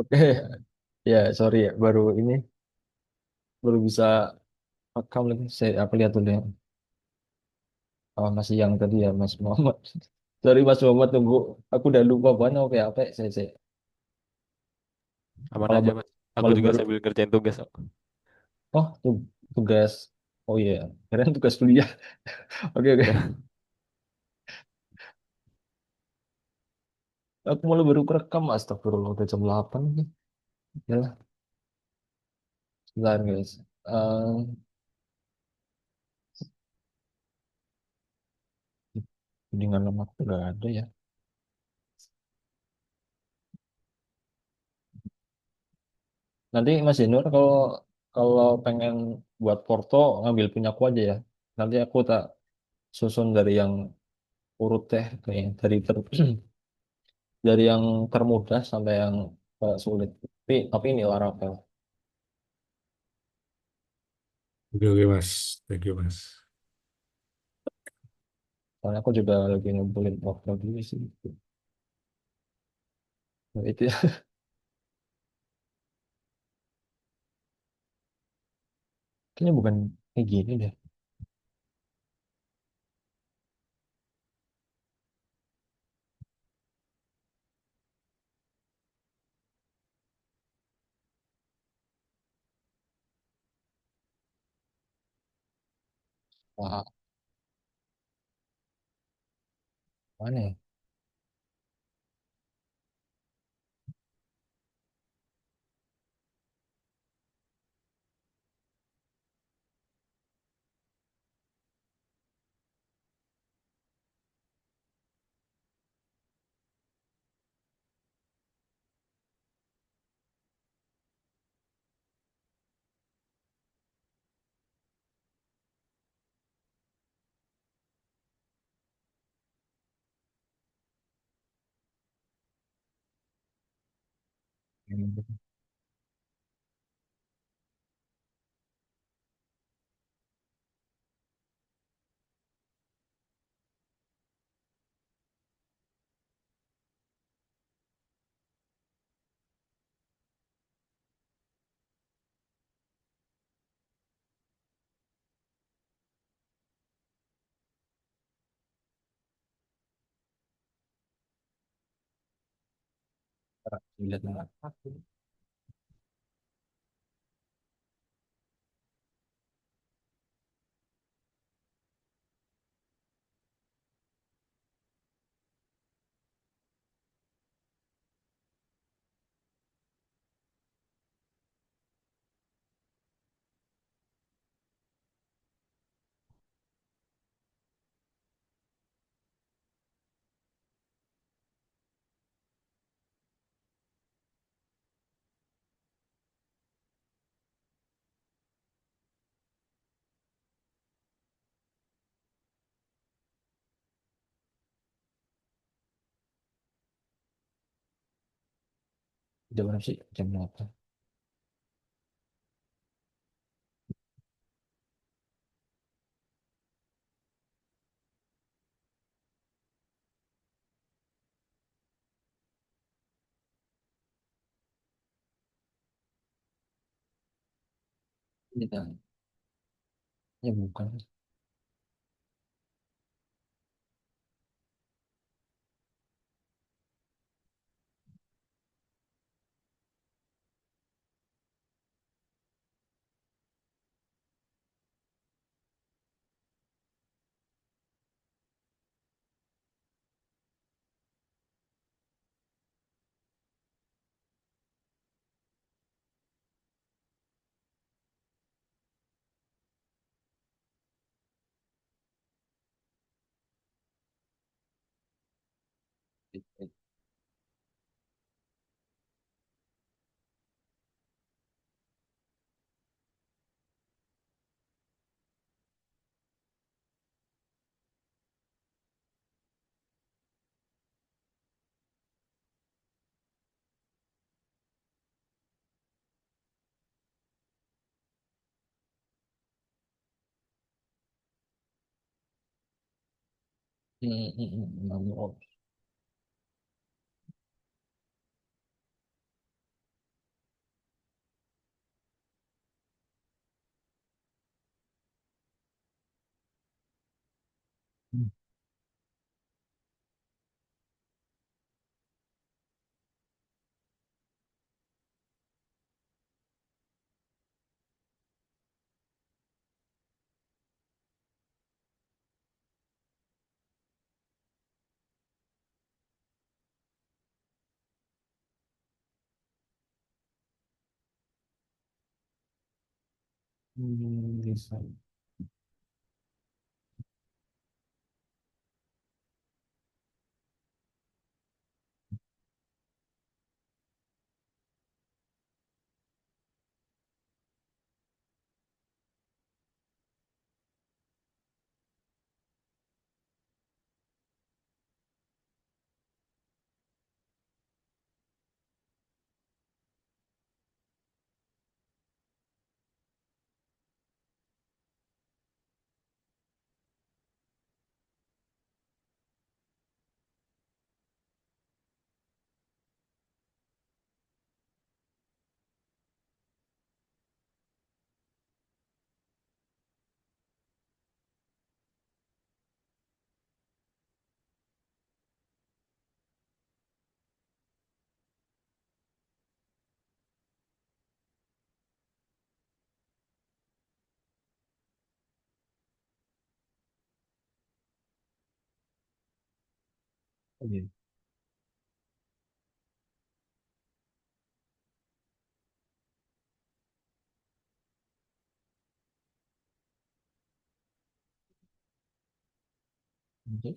Oke, ya sorry ya, baru bisa rekam lagi. Aku lihat dulu ya. Oh, masih yang tadi ya, Mas Muhammad. Sorry Mas Muhammad, tunggu. Aku udah lupa banyak oke apa. Saya. Aman Kalau aja, ba- Mas. Aku kalau juga baru, sambil ngerjain tugas kok. oh tugas. Oh iya, keren tugas kuliah. Oke oke. Ya, Aku malah baru kerekam, astagfirullah udah jam 8 nih. Ya lah, sebentar guys. Dengan lemak udah ada ya. Nanti Mas Jenur kalau kalau pengen buat foto ngambil punya aku aja ya. Nanti aku tak susun dari yang urut teh kayak dari yang termudah sampai yang sulit. Tapi ini Laravel. Oke, oke, Mas. Thank you, Mas. Soalnya aku juga lagi ngumpulin profil dulu sih. Nah, itu ya. Kayaknya bukan kayak gini deh. Wah, mana ya? Lihat nggak? Jam berapa sih? Jam 8. Kita, ya bukan. Hmm. Bisa. Oke. Oke.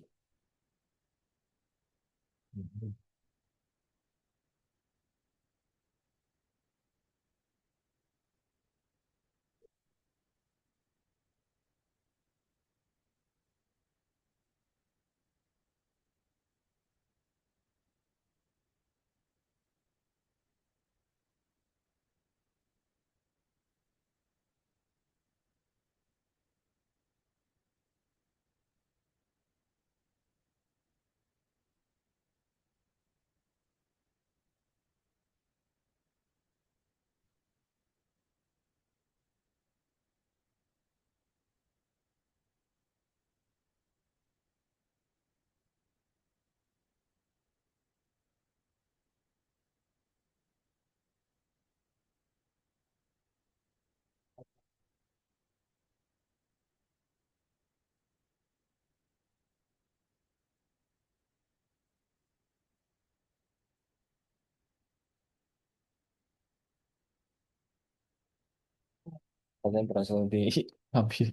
Katanya berhasil diambil.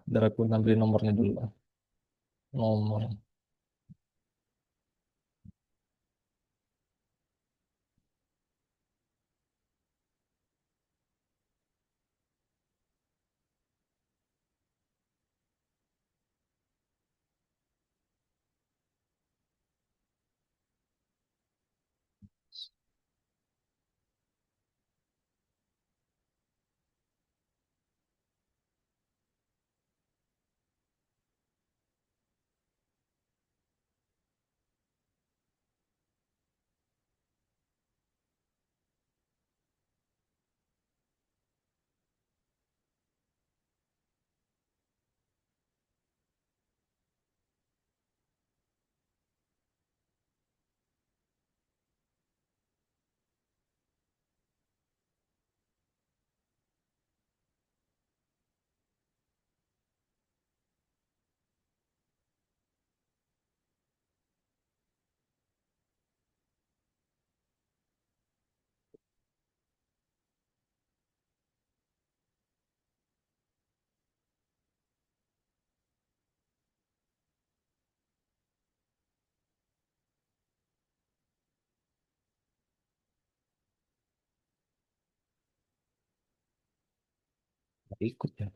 Bentar aku nampilin nomornya dulu. Nomor. Ikut ya.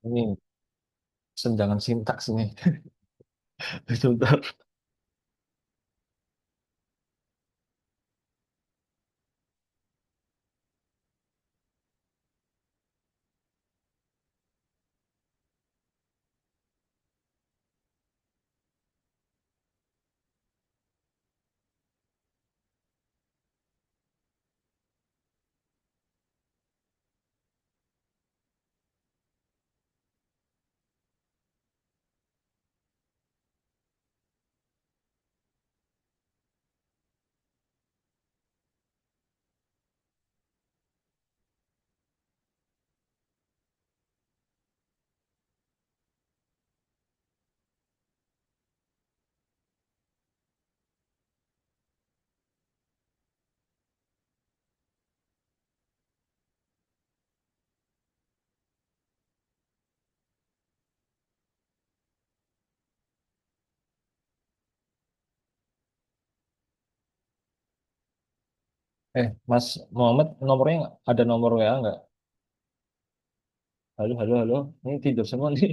Ini senjangan sintaks ini. Sebentar. Mas Muhammad, nomornya ada nomor WA nggak? Halo, halo, halo. Ini tidur semua nih.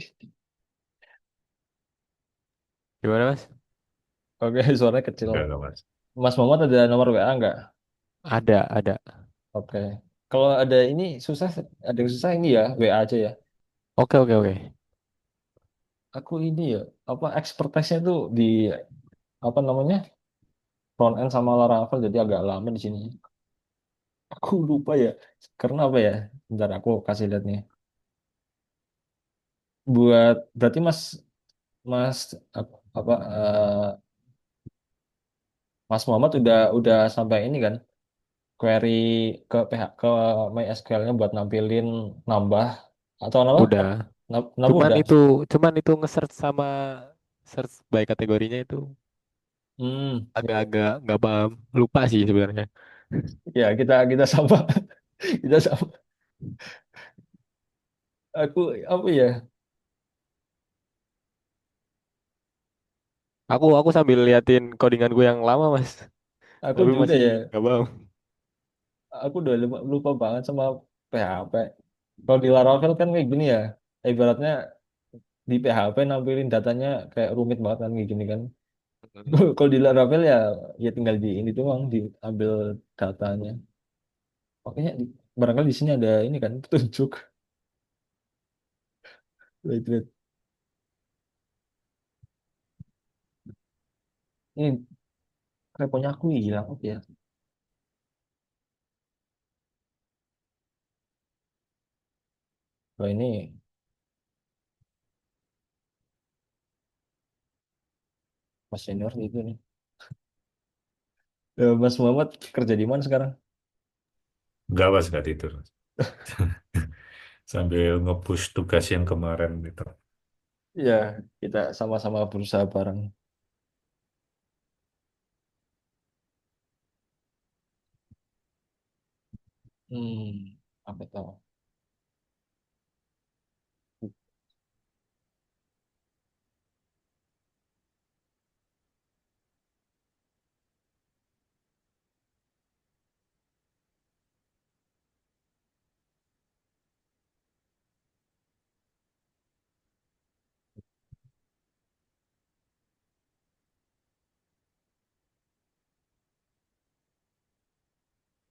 Gimana Mas? Oke, suaranya kecil. Enggak, Mas. Mas Muhammad ada nomor WA nggak? Ada. Oke. Kalau ada ini susah, ada yang susah ini ya, WA aja ya. Oke. Aku ini ya, apa expertise-nya tuh di apa namanya front end sama Laravel jadi agak lama di sini. Aku lupa ya, karena apa ya? Bentar aku kasih lihat nih. Buat berarti Mas Mas apa Mas Muhammad udah sampai ini kan query ke PH ke MySQL-nya buat nampilin nambah atau apa? Udah. Nambah Cuman udah. itu cuman itu nge-search sama search by kategorinya itu Ya, agak-agak nggak paham. Lupa sih sebenarnya. ya kita sama kita sama. Aku apa ya? Aku sambil liatin codingan gue yang lama Mas. Aku Tapi juga masih ya. nggak paham. Aku udah lupa banget sama PHP. Kalau di Laravel kan kayak gini ya. Ibaratnya di PHP nampilin datanya kayak rumit banget kan kayak gini kan. Kalau di Laravel ya tinggal di ini doang diambil datanya. Makanya barangkali di sini ada ini kan petunjuk. Wait, wait. Ini reponya aku hilang. Oke ya. Kalau ini Mas senior itu nih. Mas Muhammad kerja di mana sekarang? Enggak, Mas, enggak tidur. Sambil nge-push tugas yang kemarin itu. Ya, kita sama-sama berusaha bareng. Apa tahu?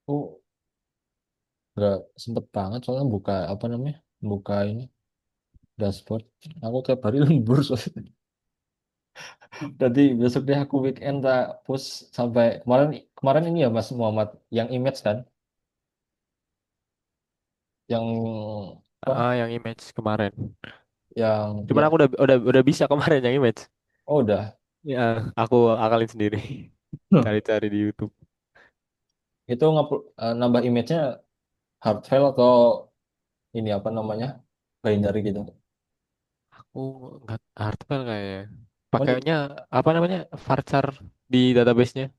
Oh, nggak sempet banget soalnya buka apa namanya? Buka ini dashboard. Aku tiap hari lembur soalnya. Nanti besok deh aku weekend tak push sampai kemarin kemarin ini ya Mas Muhammad yang image kan, yang apa? Yang image kemarin. Yang Cuman ya, aku udah bisa kemarin yang image. oh udah. Ya, aku akalin sendiri. Cari-cari di YouTube. Itu nambah image-nya hard file atau ini apa namanya? Binary gitu. Aku nggak artikel kayaknya. Oh, Pakainya apa namanya? Varchar di database-nya.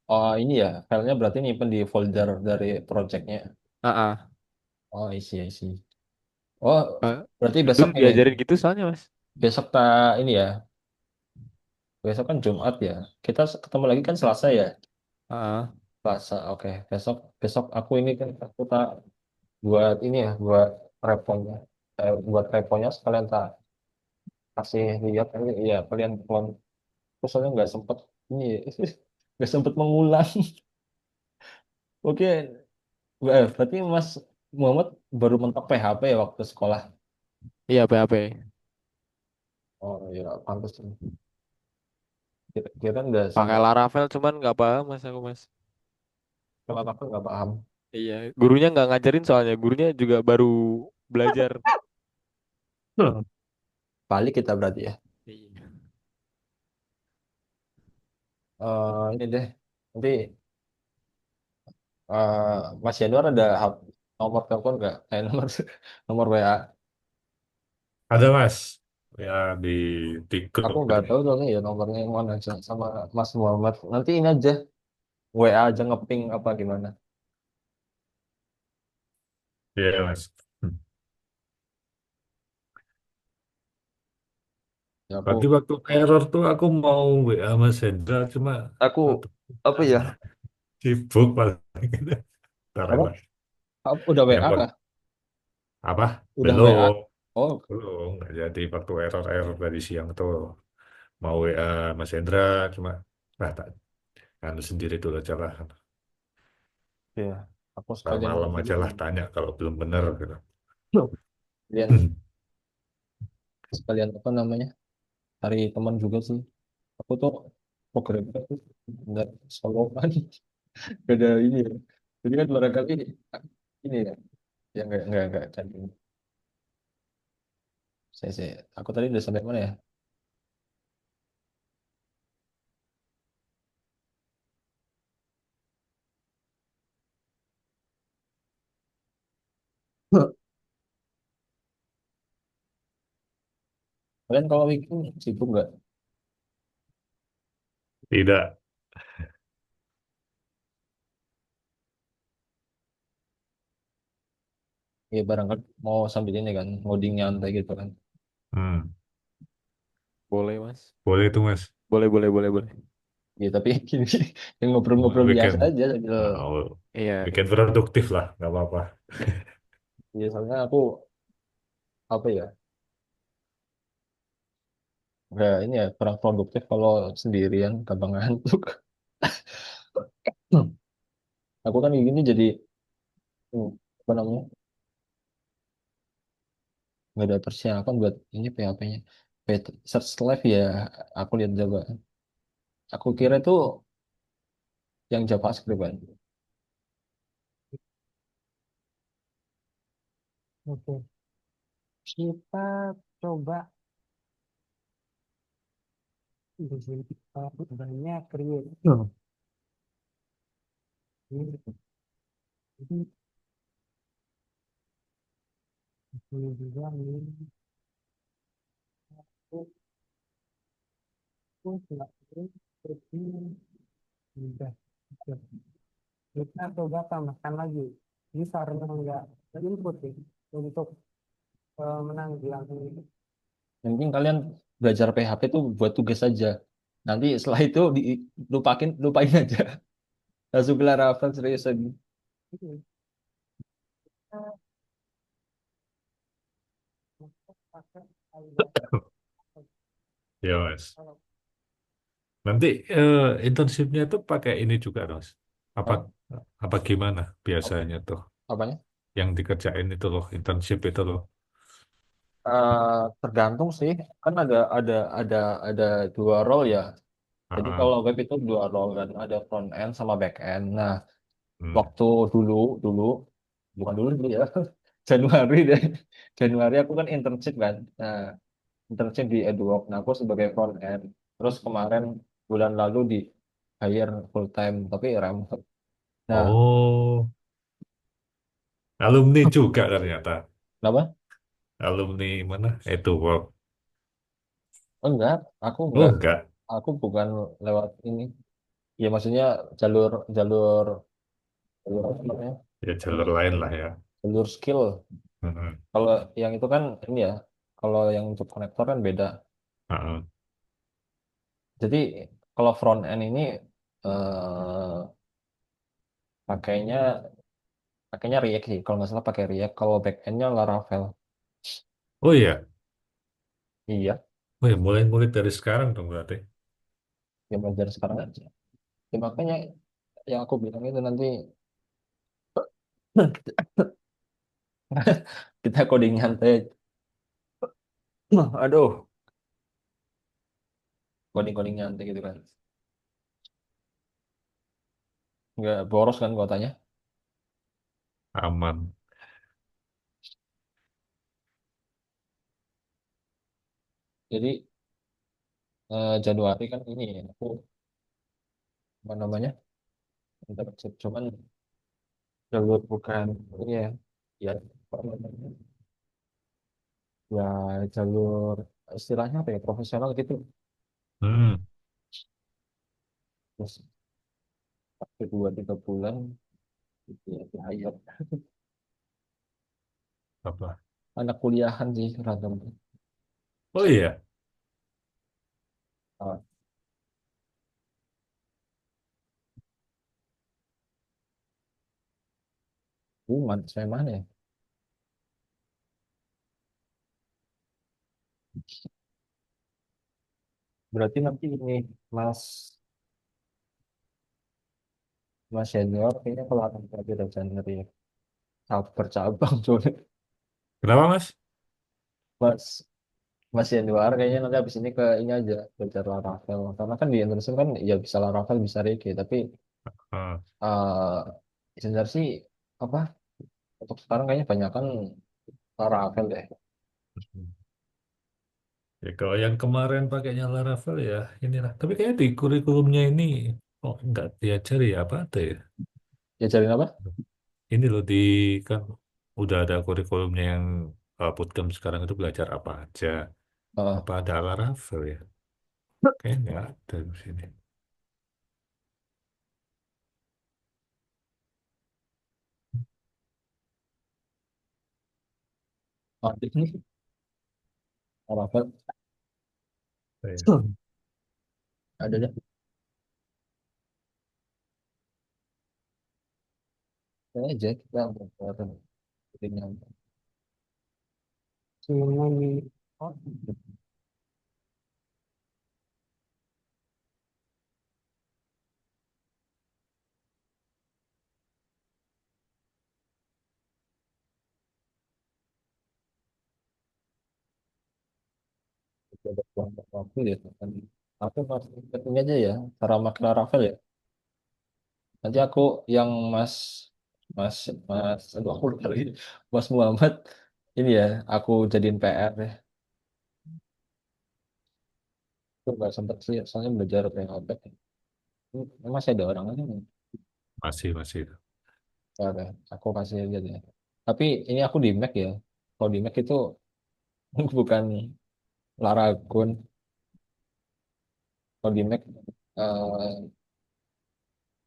oh, ini ya, filenya berarti nyimpen di folder dari projectnya. Ah, ah. Oh, isi. Oh, Eh, berarti besok Dulu ini, diajarin gitu soalnya Mas. besok tak ini ya, besok kan Jumat ya. Kita ketemu lagi kan Selasa ya. Ah, Selasa, oke. Besok besok aku ini kan aku tak buat ini ya, buat reponnya. buat reponya sekalian tak kasih lihat ini ya kalian clone. Terus soalnya nggak sempet ini nggak sempet mengulang. Oke, berarti Mas Muhammad baru mentok PHP ya waktu sekolah. Iya, PHP. Oh ya, pantas. Kira nggak Pakai sampai Laravel cuman nggak paham mas aku mas. kalau aku nggak paham. Iya, gurunya nggak ngajarin soalnya. Gurunya juga baru belajar. Hmm. Balik kita berarti ya. Iya. Ini deh. Nanti Mas Januar ada nomor telepon nggak? Nomor nomor WA. Ada Mas, ya di Aku grup nggak ini. tahu soalnya ya nomornya yang mana aja sama Mas Muhammad. Nanti ini aja WA aja ngeping apa gimana. Iya Mas. Ya Berarti aku waktu error tuh aku mau WA Mas Hendra, cuma aku aduh, apa ya? sibuk paling. Ntar ya, Apa? Mas. Udah Yang WA buat kah? apa? Udah WA. Belum, Oh, belum. Nggak jadi waktu error dari siang tuh mau WA Mas Hendra, cuma nah tak anu sendiri dulu aja lah. iya. Aku Ntar sekalian malam aja lah tanya kalau belum bener gitu. sekalian sekalian apa namanya? Cari teman juga sih. Aku tuh programnya tuh nggak soloan. Gak ada ini ya. Jadi kan barangkali ini ya. Ya nggak cari. Saya, aku tadi udah sampai mana ya? Kalian kalau weekend sibuk nggak? Tidak. Ya barangkali mau sambil ini kan, ngoding nyantai gitu kan. Hmm. Boleh mas. Boleh itu Mas. Boleh boleh boleh boleh. Ya tapi gini, yang ngobrol-ngobrol biasa Weekend. aja sambil Oh, Iya. weekend produktif lah, nggak apa-apa. ya soalnya aku apa ya nggak ini ya kurang produktif kalau sendirian gampang ngantuk. Aku kan gini jadi apa namanya nggak ada persiapan buat ini PHP-nya. Search Live ya aku lihat coba. Aku kira itu yang JavaScript kan. Oke. Kita coba di sini banyak create. Ini juga ini aku nggak seperti mudah. Kita coba tambahkan lagi. Ini karena nggak input ya, untuk menanggulangi ini. Yang penting kalian belajar PHP itu buat tugas saja. Nanti setelah itu lupain aja. Langsung ke Laravel serius lagi. Ya Mas. Nanti internshipnya itu pakai ini juga Mas. Apa Hah? apa gimana biasanya tuh Apanya? yang dikerjain itu loh, internship itu loh. Tergantung sih. Kan ada dua role ya. Jadi Ah, kalau web itu dua role kan, ada front end sama back end. Nah, hmm. waktu dulu dulu bukan dulu ya. Januari deh. Januari aku kan internship kan. Nah, internship di Edwork. Nah, aku sebagai front end. Terus kemarin bulan lalu di hire full time tapi remote. Nah, Oh, alumni juga ternyata. kenapa? Alumni mana? Itu work. Enggak, aku Oh enggak. enggak, Aku bukan lewat ini. Ya maksudnya jalur jalur jalur apa namanya? ya jalur lain lah ya. Jalur skill. Hmm. Kalau yang itu kan ini ya. Kalau yang untuk konektor kan beda. Ah, Jadi kalau front end ini eh, pakainya pakainya React sih. Kalau nggak salah pakai React. Kalau back endnya Laravel. Oh iya, Iya, oh ya mulai mulai dari sekarang dong berarti. ya belajar sekarang aja. Ya, makanya yang aku bilang itu nanti kita coding nyantai. Aduh, coding-coding nyantai gitu kan. Nggak boros kan kuotanya. Aman. Jadi Januari kan ini aku apa namanya? Internship cuman jalur bukan ini ya. Ya, apa namanya? Ya jalur istilahnya apa ya? Profesional gitu. Hmm, Terus pakai 2 3 bulan gitu ya, ya, apa? anak kuliahan sih ragam. Oh iya, Ah, saya mana ya? Berarti nanti ini Mas Mas senior kayaknya kalau akan lagi ada Januari ya. Bercabang soalnya. kenapa Mas? Mas Mas senior kayaknya nanti habis ini ke ini aja belajar Laravel. Karena kan di Indonesia kan ya bisa Laravel bisa Reggae tapi Ah, sebenarnya sih apa untuk sekarang kayaknya banyak kan Laravel deh. ya kalau yang kemarin pakainya Laravel ya inilah. Tapi kayaknya di kurikulumnya ini oh nggak diajari ya apa ada ya? Diajarin apa? Ini loh di kan udah ada kurikulumnya yang bootcamp sekarang itu belajar apa aja. Heeh. Apa ada Laravel ya? Kayaknya nggak ada di sini. Ini Laravel Iya. ada deh. Kayaknya aja kita belajar yang ada waktu ya kan. Aku masih ini aja ya cara make Laravel ya. Nanti aku yang Mas Mas Mas aduh aku lupa lagi. Mas Muhammad ini ya aku jadiin PR ya. Aku nggak sempat sih soalnya belajar PHP. Masih ada orang aja nih. Masih. Ada. Aku kasih aja deh. Tapi ini aku di Mac ya. Kalau di Mac itu bukan Laragon. Kalau di Mac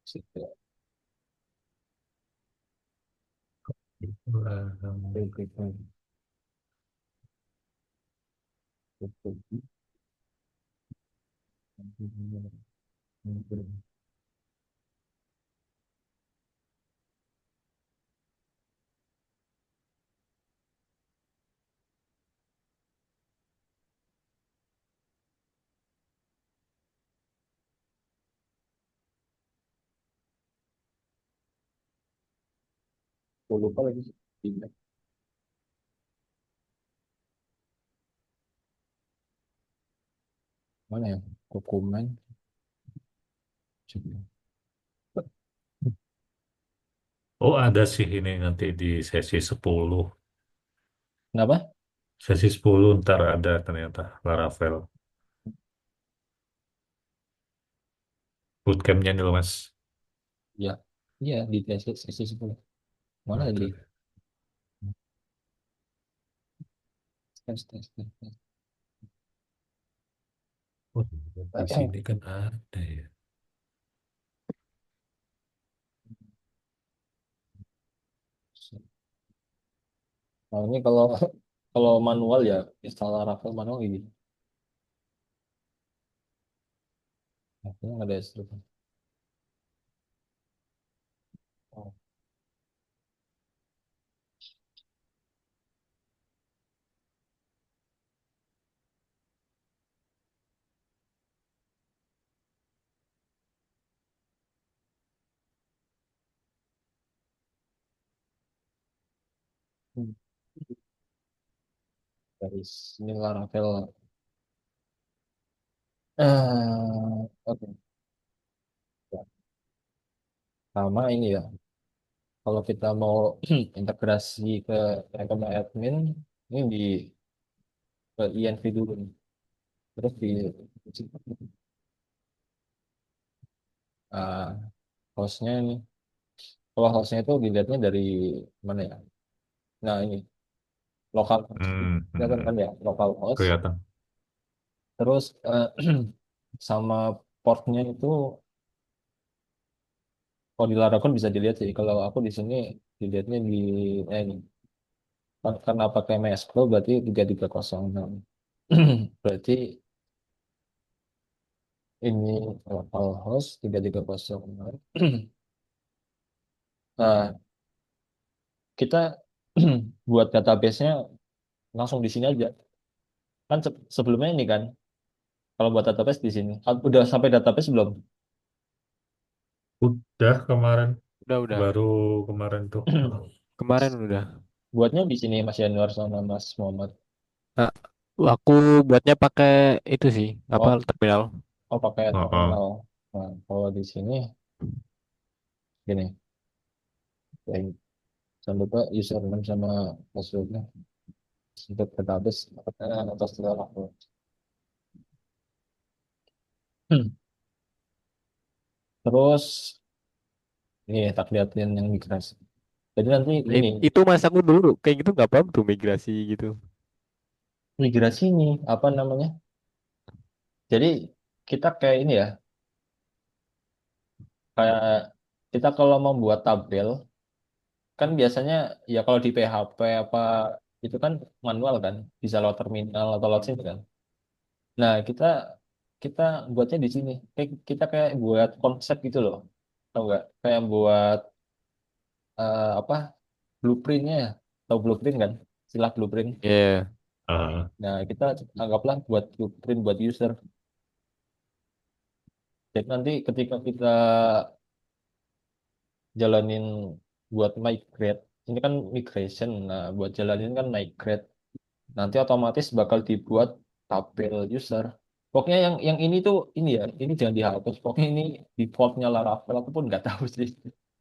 situ. Aku lupa lagi di Mac mana ya? Dokumen. Oh ada sih ini nanti di sesi 10. Kenapa? Sesi 10 ntar ada ternyata Laravel. Bootcampnya nih loh Mas. Ya, iya di tes sesi 10. Mana tadi? Ada. Tes. Oh, di sini kan ada ya. Nah, ini kalau kalau manual ya install Laravel manual gitu. Nah, ini nggak ada instruksi. Oh, Dari sini Laravel. Oke. Ya, sama ini ya. Kalau kita mau integrasi ke rekomend admin, ini di ke INV dulu nih. Terus di ah, hostnya ini. Kalau hostnya itu dilihatnya dari mana ya? Nah ini lokal host. Hmm, hmm, Kelihatan hmm. kan ya lokal host. Kelihatan. Terus sama portnya itu kalau di Laravel bisa dilihat sih. Kalau aku di sini dilihatnya di ini. Karena pakai MySQL berarti 3306. Berarti ini localhost 3306. Nah, kita buat database-nya langsung di sini aja. Kan sebelumnya ini kan, kalau buat database di sini. Udah sampai database belum? Udah kemarin, Udah. baru kemarin tuh. Kemarin udah. Buatnya di sini Mas Januar sama Mas Muhammad. Nah, aku buatnya pakai itu sih, apa Oh, terminal. oh pakai Oh, terminal. oh. Nah, kalau di sini gini, ya, jangan lupa username sama passwordnya untuk database atas Laravel. Terus ini tak liatin yang migrasi. Jadi nanti gini, Itu mas aku dulu kayak gitu nggak paham tuh migrasi gitu. migrasi ini apa namanya? Jadi kita kayak ini ya, kayak kita kalau mau buat tabel kan biasanya ya kalau di PHP apa itu kan manual kan, bisa lewat terminal atau lewat sini kan. Nah kita kita buatnya di sini, kayak kita kayak buat konsep gitu loh, tau nggak? Kayak buat apa blueprintnya, tahu blueprint kan? Istilah blueprint. Iya. Ah, Nah kita anggaplah buat blueprint buat user. Jadi nanti ketika kita jalanin buat migrate, ini kan migration, nah buat jalanin kan migrate, nanti otomatis bakal dibuat tabel user. Pokoknya yang ini tuh ini ya, ini jangan dihapus. Pokoknya ini defaultnya Laravel, aku pun nggak tahu sih.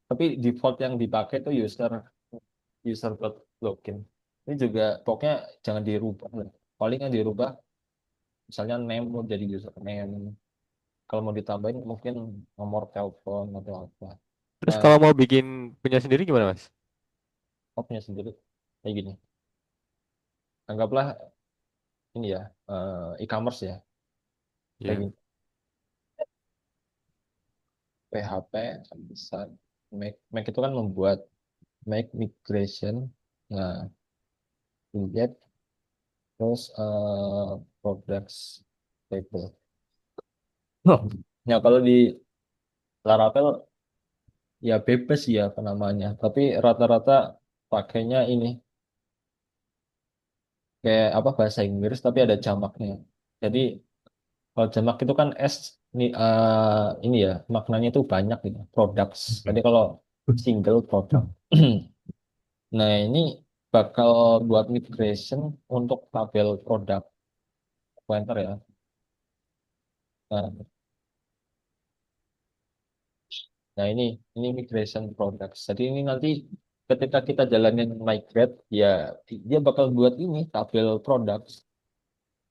Tapi default yang dipakai tuh user user dot login. Ini juga pokoknya jangan dirubah lah. Paling yang dirubah misalnya name mau jadi username. Kalau mau ditambahin mungkin nomor telepon atau apa. Terus Nah, kalau mau bikin punya sendiri gimana mas? hubnya sendiri kayak gini. Anggaplah ini ya e-commerce ya kayak Iya. gini. PHP bisa make itu kan membuat make migration. Nah, inject terus products table. Oh. Ya kalau di Laravel ya bebas ya apa namanya. Tapi rata-rata pakainya ini kayak apa bahasa Inggris tapi ada jamaknya. Jadi kalau jamak itu kan S ini ya maknanya itu banyak gitu. Products. Tadi kalau single product. Nah, ini bakal buat migration untuk tabel produk pointer ya. Nah, nah ini migration products. Jadi ini nanti ketika kita jalanin migrate, ya dia bakal buat ini tabel products.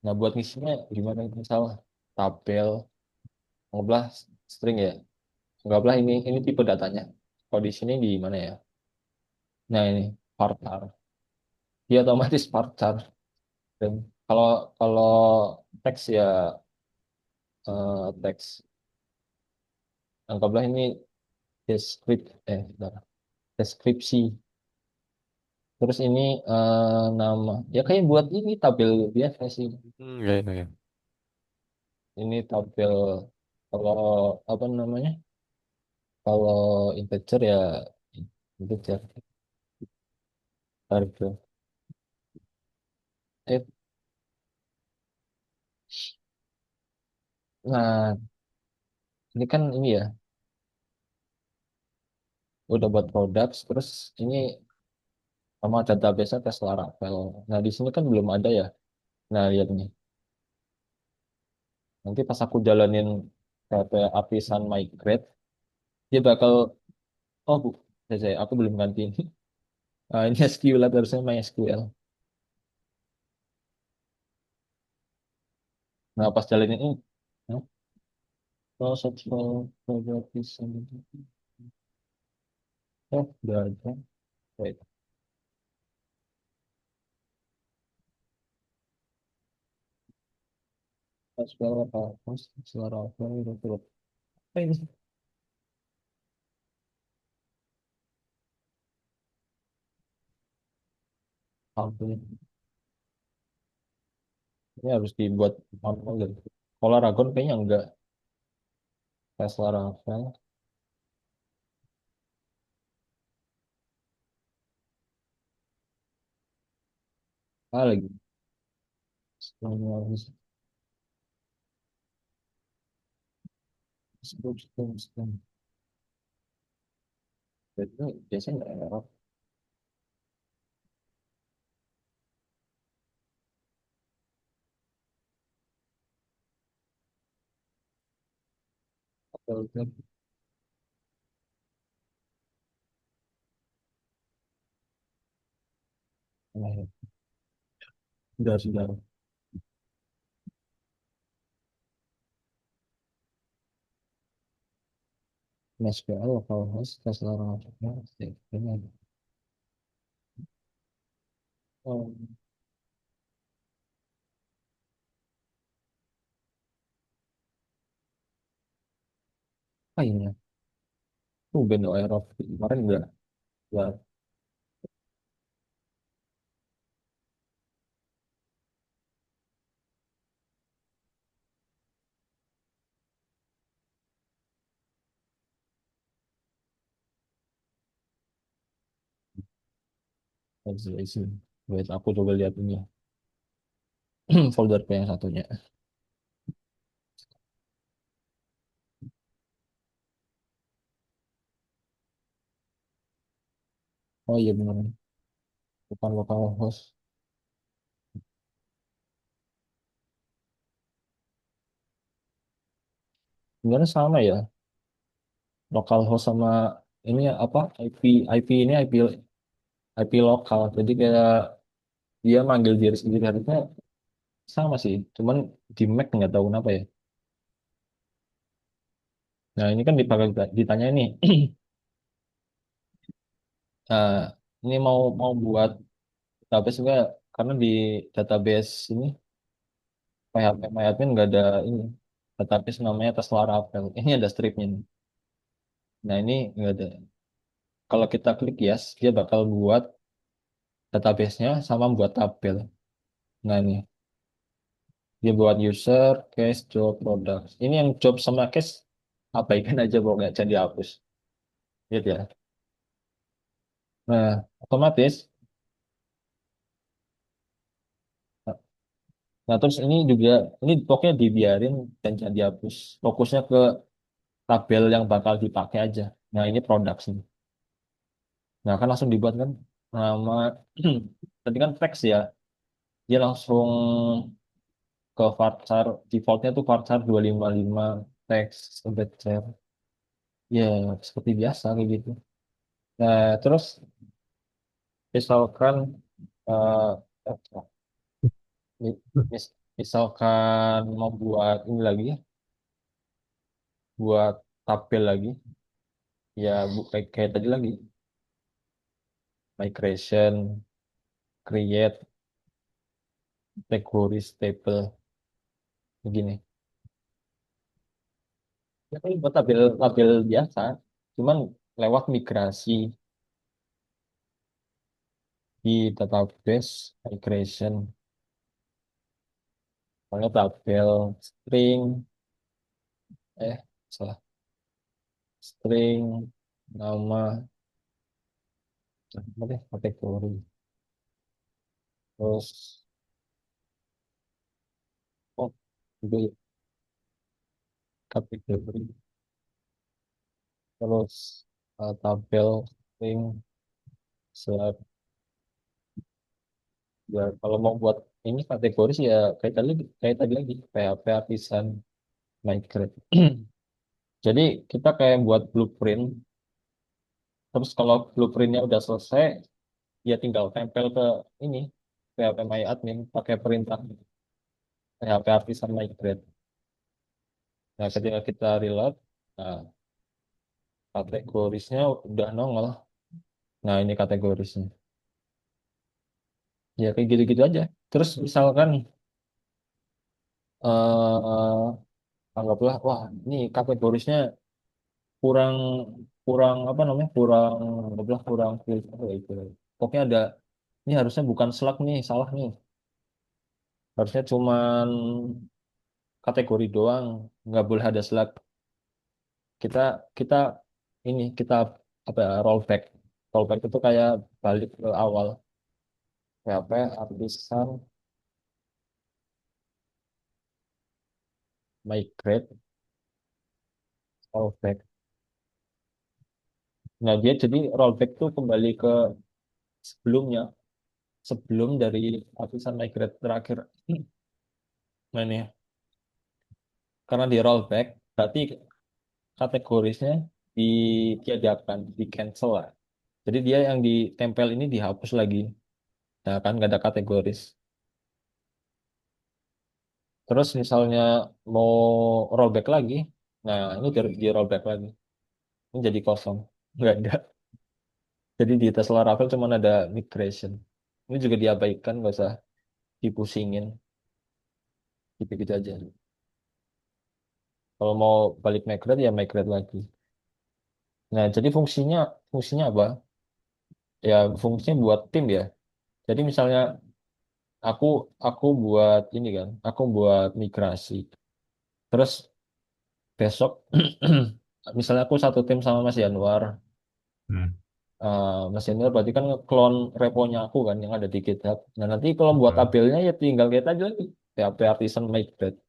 Nah, buat ngisinya gimana misal tabel, anggaplah string ya. Anggaplah ini tipe datanya. Kalau di sini di mana ya? Nah, ini varchar. Dia otomatis varchar. Dan kalau kalau teks ya teks. Anggaplah ini bentar. Deskripsi. Terus ini nama. Ya kayak buat ini tabel biasa sih. Iya, iya, iya. Ini tabel kalau apa namanya? Kalau integer ya integer harga. Eh, nah ini kan ini ya udah buat produk. Terus ini sama database Tesla Ravel. Nah, di sini kan belum ada ya. Nah, lihat nih. Nanti pas aku jalanin kayak API Sun Migrate, dia bakal, oh bu, aku belum ganti ini. Ah, ini SQL harusnya MySQL. Nah, pas jalanin ini, nah, search for API Sun. Oh, udah ada. Wait, SQL apa? Tesla Ravel, itu. Apa ini? Ravel. Ini harus dibuat manual deh. Kalau Ragon kayaknya enggak. Tesla Ravel. Ah, lagi. Manual. Itu biasanya nggak error. Atau itu, nah, ya. Sudah. MySQL kalau host Tesla Ravel. Ini ada. Oh, apa ini ya? Tuh benda error. Kemarin enggak. Isi. Wait, aku coba lihat ini. Folder yang satunya. Oh iya benar. Bukan localhost. Sebenarnya sama ya. Localhost sama ini apa? IP ini IP lokal. Jadi kayak dia manggil diri sendiri harusnya sama sih. Cuman di Mac nggak tahu kenapa ya. Nah ini kan ditanya nih. Nah, ini mau buat database enggak? Karena di database ini MyAdmin nggak ada ini. Database namanya Tesla Ravel. Ini ada stripnya nih. Nah ini nggak ada. Kalau kita klik yes, dia bakal buat database-nya sama buat tabel. Nah ini dia buat user, case, job, products. Ini yang job sama case abaikan aja pokoknya nggak jadi hapus. Gitu ya. Nah otomatis. Nah terus ini juga ini pokoknya dibiarin dan jangan dihapus. Fokusnya ke tabel yang bakal dipakai aja. Nah ini products nih. Nah kan langsung dibuat kan nama tadi kan teks ya. Dia langsung ke varchar defaultnya tuh varchar 255 teks embed char. Ya seperti biasa kayak gitu. Nah terus misalkan eh, misalkan mau buat ini lagi buat tabel lagi ya kayak tadi lagi migration create categories table begini. Ya kan buat tabel tabel biasa, cuman lewat migrasi di database migration. Soalnya tabel string, eh salah, string nama apa deh kategori, terus oh juga ya, kategori, terus tabel string select. Ya kalau mau buat ini kategori sih ya kayak tadi lagi PHP artisan migrate. Jadi kita kayak buat blueprint. Terus kalau blueprintnya udah selesai, ya tinggal tempel ke ini PHP My Admin pakai perintah PHP artisan migrate. Nah, ketika kita reload, nah, kategorisnya udah nongol. Nah, ini kategorisnya. Ya, kayak gitu-gitu aja. Terus misalkan, anggaplah, wah, ini kategorisnya kurang, kurang, apa namanya, anggaplah kurang, apa ya itu. Pokoknya ada, ini harusnya bukan Slack nih, salah nih. Harusnya cuman kategori doang, nggak boleh ada Slack. Kita, kita, kita, apa ya, rollback. Rollback itu kayak balik ke awal. PHP artisan migrate rollback. Nah, dia jadi rollback tuh kembali ke sebelumnya, sebelum dari artisan migrate terakhir. Nah, ini karena di rollback, berarti kategorisnya ditiadakan, di cancel lah. Jadi dia yang ditempel ini dihapus lagi. Nah, kan nggak ada kategoris. Terus misalnya mau rollback lagi, nah ini di rollback lagi. Ini jadi kosong. Nggak ada. Jadi di Tesla Ravel cuma ada migration. Ini juga diabaikan, nggak usah dipusingin. Gitu-gitu aja. Kalau mau balik migrate ya migrate lagi. Nah, jadi fungsinya apa? Ya fungsinya buat tim ya. Jadi misalnya aku aku buat ini kan, aku buat migrasi. Terus besok misalnya aku satu tim sama Mas Januar. Hmm. Mas Januar berarti kan ngeklon reponya aku kan yang ada di GitHub. Nah, nanti kalau buat Hmm. tabelnya ya tinggal kita aja lagi. PHP Artisan Migrate.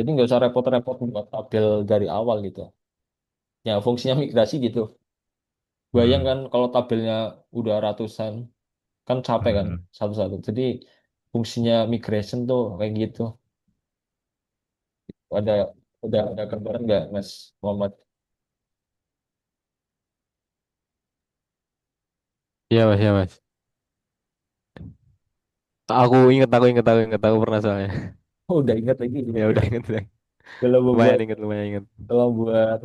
Jadi nggak usah repot-repot buat tabel dari awal gitu. Ya fungsinya migrasi gitu. Hmm. Bayangkan kalau tabelnya udah ratusan, kan capek kan Hmm. satu-satu. Jadi fungsinya migration tuh kayak gitu. Ada ada gambaran nggak Mas Muhammad? Iya mas, ya mas. Aku pernah soalnya. Oh, udah ingat lagi. Ya udah inget deh. Kalau mau buat Lumayan inget.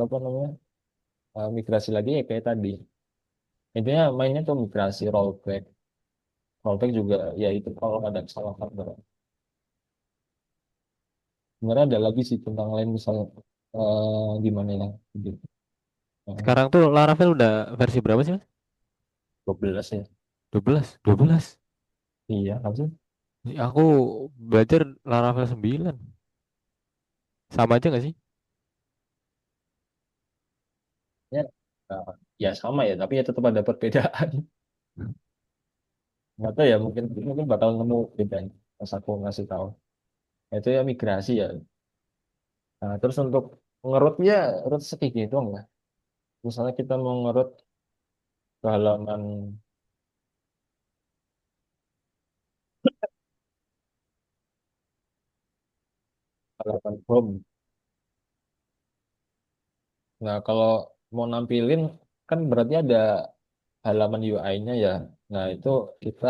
apa namanya migrasi lagi ya kayak tadi. Intinya mainnya tuh migrasi rollback. Rollback juga ya itu kalau ada kesalahan. Sebenarnya ada lagi sih tentang lain misalnya gimana ya gitu. Eh, Sekarang tuh Laravel udah versi berapa sih mas? 12 ya. 12, 12. Iya, apa sih? Aku belajar Laravel 9. Sama aja gak sih? Ya, ya sama ya, tapi ya tetap ada perbedaan. Nggak tahu ya, mungkin mungkin bakal nemu bedanya pas aku ngasih tahu. Itu ya migrasi ya. Nah, terus untuk ngerutnya, root segini doang lah. Misalnya kita mau ngerut ke halaman home. Nah, kalau mau nampilin kan berarti ada halaman UI-nya ya. Nah, itu kita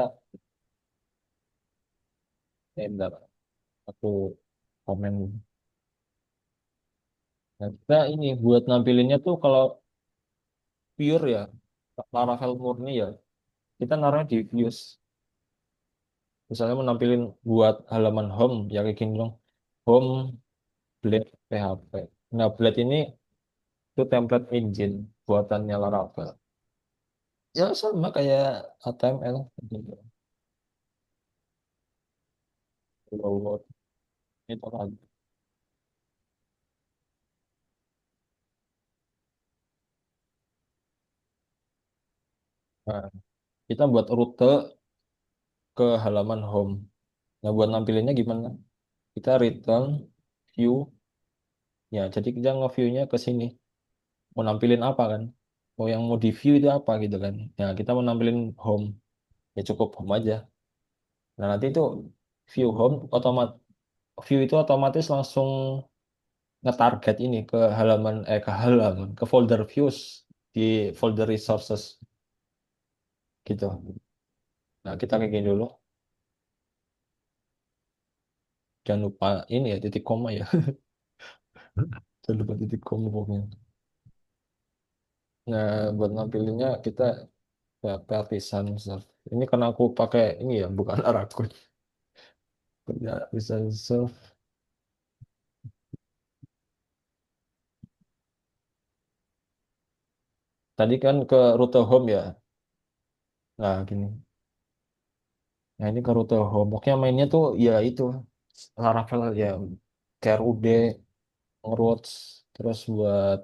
bentar, aku komen. Nah, kita ini buat nampilinnya tuh kalau pure ya, Laravel murni ya, kita naruhnya di views. Misalnya mau nampilin buat halaman home, ya kayak gini dong. Home Blade PHP. Nah, Blade ini itu template engine buatannya Laravel. Ya sama kayak HTML. Gitu. Download itu lagi. Nah, kita buat rute ke halaman home. Nah, buat nampilinnya gimana? Kita return view. Ya, jadi kita nge-view-nya ke sini. Mau nampilin apa kan? Mau yang mau di view itu apa gitu kan? Ya, kita mau nampilin home. Ya cukup home aja. Nah, nanti itu view home view itu otomatis langsung ngetarget ini ke folder views di folder resources gitu. Nah, kita kayak gini dulu. Jangan lupa ini ya titik koma ya. Jangan lupa titik koma pokoknya. Nah, buat nampilinnya kita ya partisan self. Ini karena aku pakai ini ya, bukan Aragon. Ya, bisa self. Tadi kan ke rute home ya. Nah, gini. Nah, ini ke rute home. Pokoknya mainnya tuh ya itu Laravel ya CRUD, ngeroutes, terus buat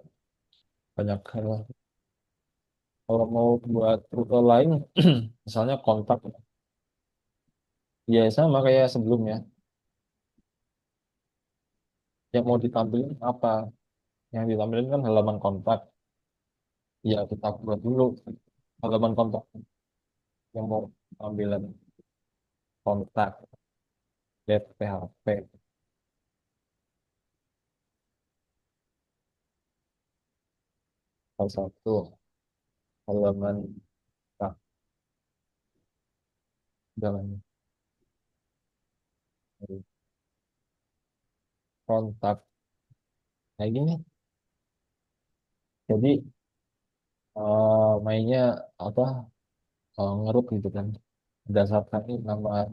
banyak hal. Kalau mau buat rute lain, misalnya kontak, ya sama kayak sebelumnya. Yang mau ditampilkan apa? Yang ditampilkan kan halaman kontak. Ya kita buat dulu halaman kontak yang mau tampilan kontak, get PHP, salah satu halaman kontak, jalan kontak. Kayak gini. Jadi mainnya apa? Ngeruk gitu kan. Berdasarkan ini nama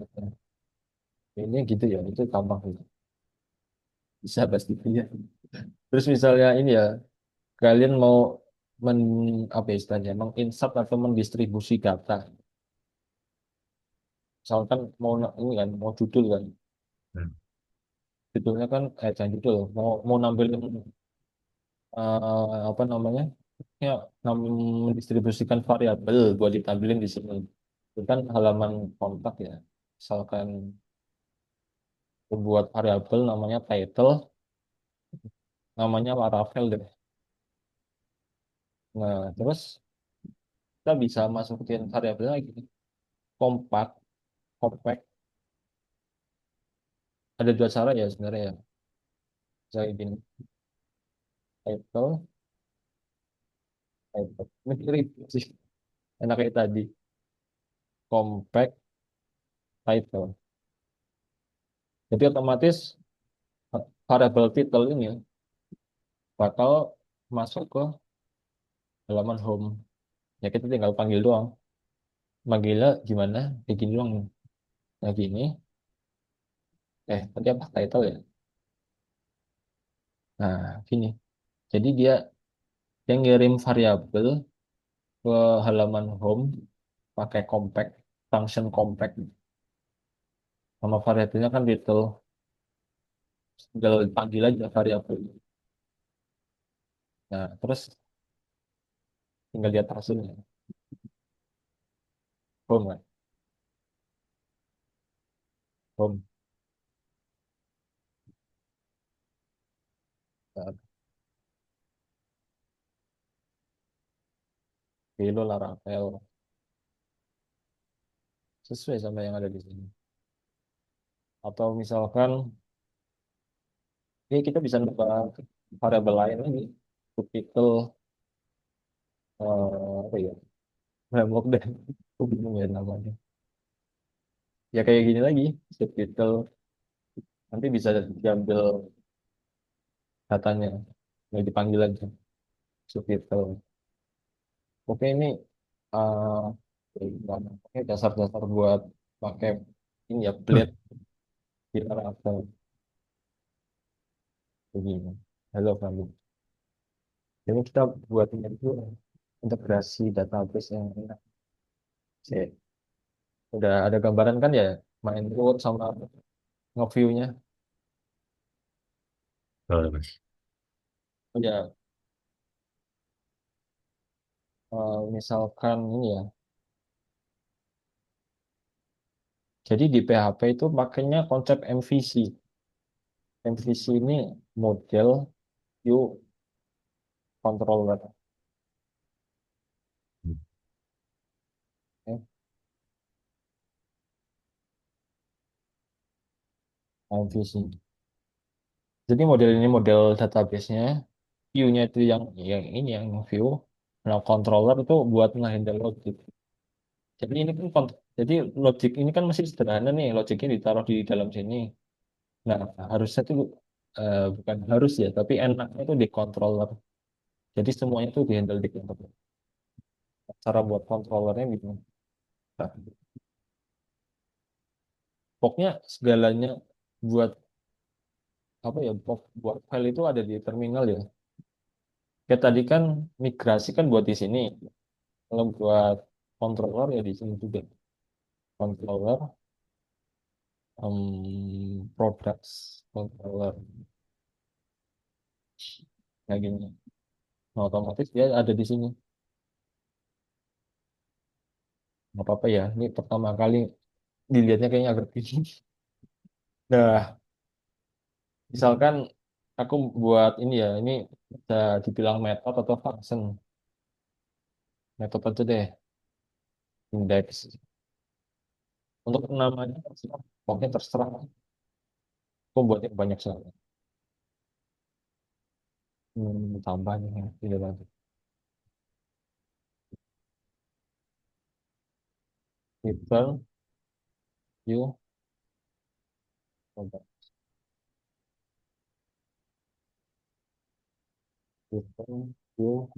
ini gitu ya, itu gampang gitu. Bisa pasti ya. Terus misalnya ini ya, kalian mau men apa ya istilahnya, menginsert atau mendistribusi data. Misalkan mau ini kan, mau judul kan, Hmm. judulnya kan jangan judul, mau nampilin apa namanya, ya mendistribusikan variabel buat ditampilin di sini. Itu kan halaman kontak ya. Misalkan buat variabel namanya title, namanya Laravel deh. Nah, terus kita bisa masukin variabel lagi, compact, compact. Ada dua cara ya sebenarnya ya. Saya gini, title, title. Mirip sih, enak kayak tadi. Compact, title. Jadi otomatis variabel title ini bakal masuk ke halaman home. Ya kita tinggal panggil doang. Manggilnya gimana? Kayak gini doang. Nah gini, tadi apa title ya? Nah gini. Jadi dia ngirim variabel ke halaman home pakai compact, function compact. Nama variabelnya kan title. Tinggal panggil aja variabel. Nah terus tinggal lihat hasilnya. Home kan? Home. Nah, Velo Laravel. Sesuai sama yang ada di sini. Atau misalkan ini kita bisa nambah variabel lain lagi. Subtitle apa ya? Framework deh. Aku bingung ya namanya. Ya kayak gini lagi. Subtitle nanti bisa diambil datanya. Mau dipanggil aja. Subtitle. Oke ini oke dasar-dasar buat pakai ini ya blade di Laravel begini. Halo kamu. Jadi kita buat ini dulu integrasi database yang enak. Sih. Udah ada gambaran kan ya main root sama nge-view-nya. Oh, Mas. Ya, misalkan ini ya. Jadi di PHP itu pakainya konsep MVC. MVC ini model view controller. Hmm. Ya. Nanti sih. Jadi model ini model database-nya, view-nya itu yang ini yang view. Nah, controller itu buat ngehandle logic. Jadi ini kan jadi logic ini kan masih sederhana nih, logiknya ditaruh di dalam sini. Nah, harusnya tuh bukan harus ya, tapi enaknya itu di controller. Jadi semuanya itu dihandle di controller. Cara buat controllernya gitu. Nah, pokoknya segalanya buat apa ya, buat file itu ada di terminal ya. Kayak tadi kan migrasi kan buat di sini. Kalau buat controller ya di sini juga. Controller, products, controller, kayak gini. Nah, otomatis dia ada di sini. Nggak apa-apa ya. Ini pertama kali dilihatnya kayaknya agak bingung. Nah, misalkan aku buat ini ya, ini bisa dibilang method atau function. Metode aja deh, index. Untuk namanya terserah. Pokoknya terserah. Aku buat yang banyak sekali. Tambahnya tidak lagi. Return you product. Return you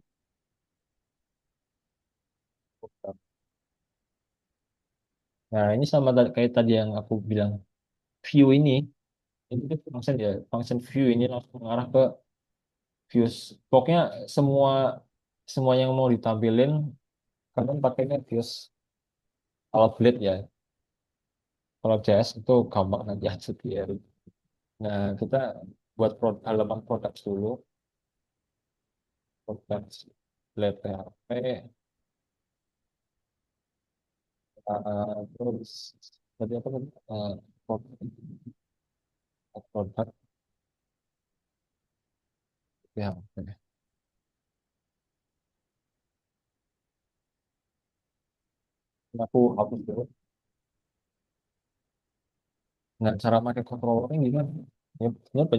product. Nah, ini sama kayak tadi yang aku bilang. View ini tuh function ya. Function view ini langsung mengarah ke views. Pokoknya semua semua yang mau ditampilin, kadang pakainya views. Kalau Blade ya, kalau JS itu gampang aja ya. Nah, kita buat halaman produk dulu, produk Blade PHP, terus tadi apa tadi? Produk, produk PHP. Ini aku hapus dulu. Nah, cara pakai controllernya gimana? Ya, sebenarnya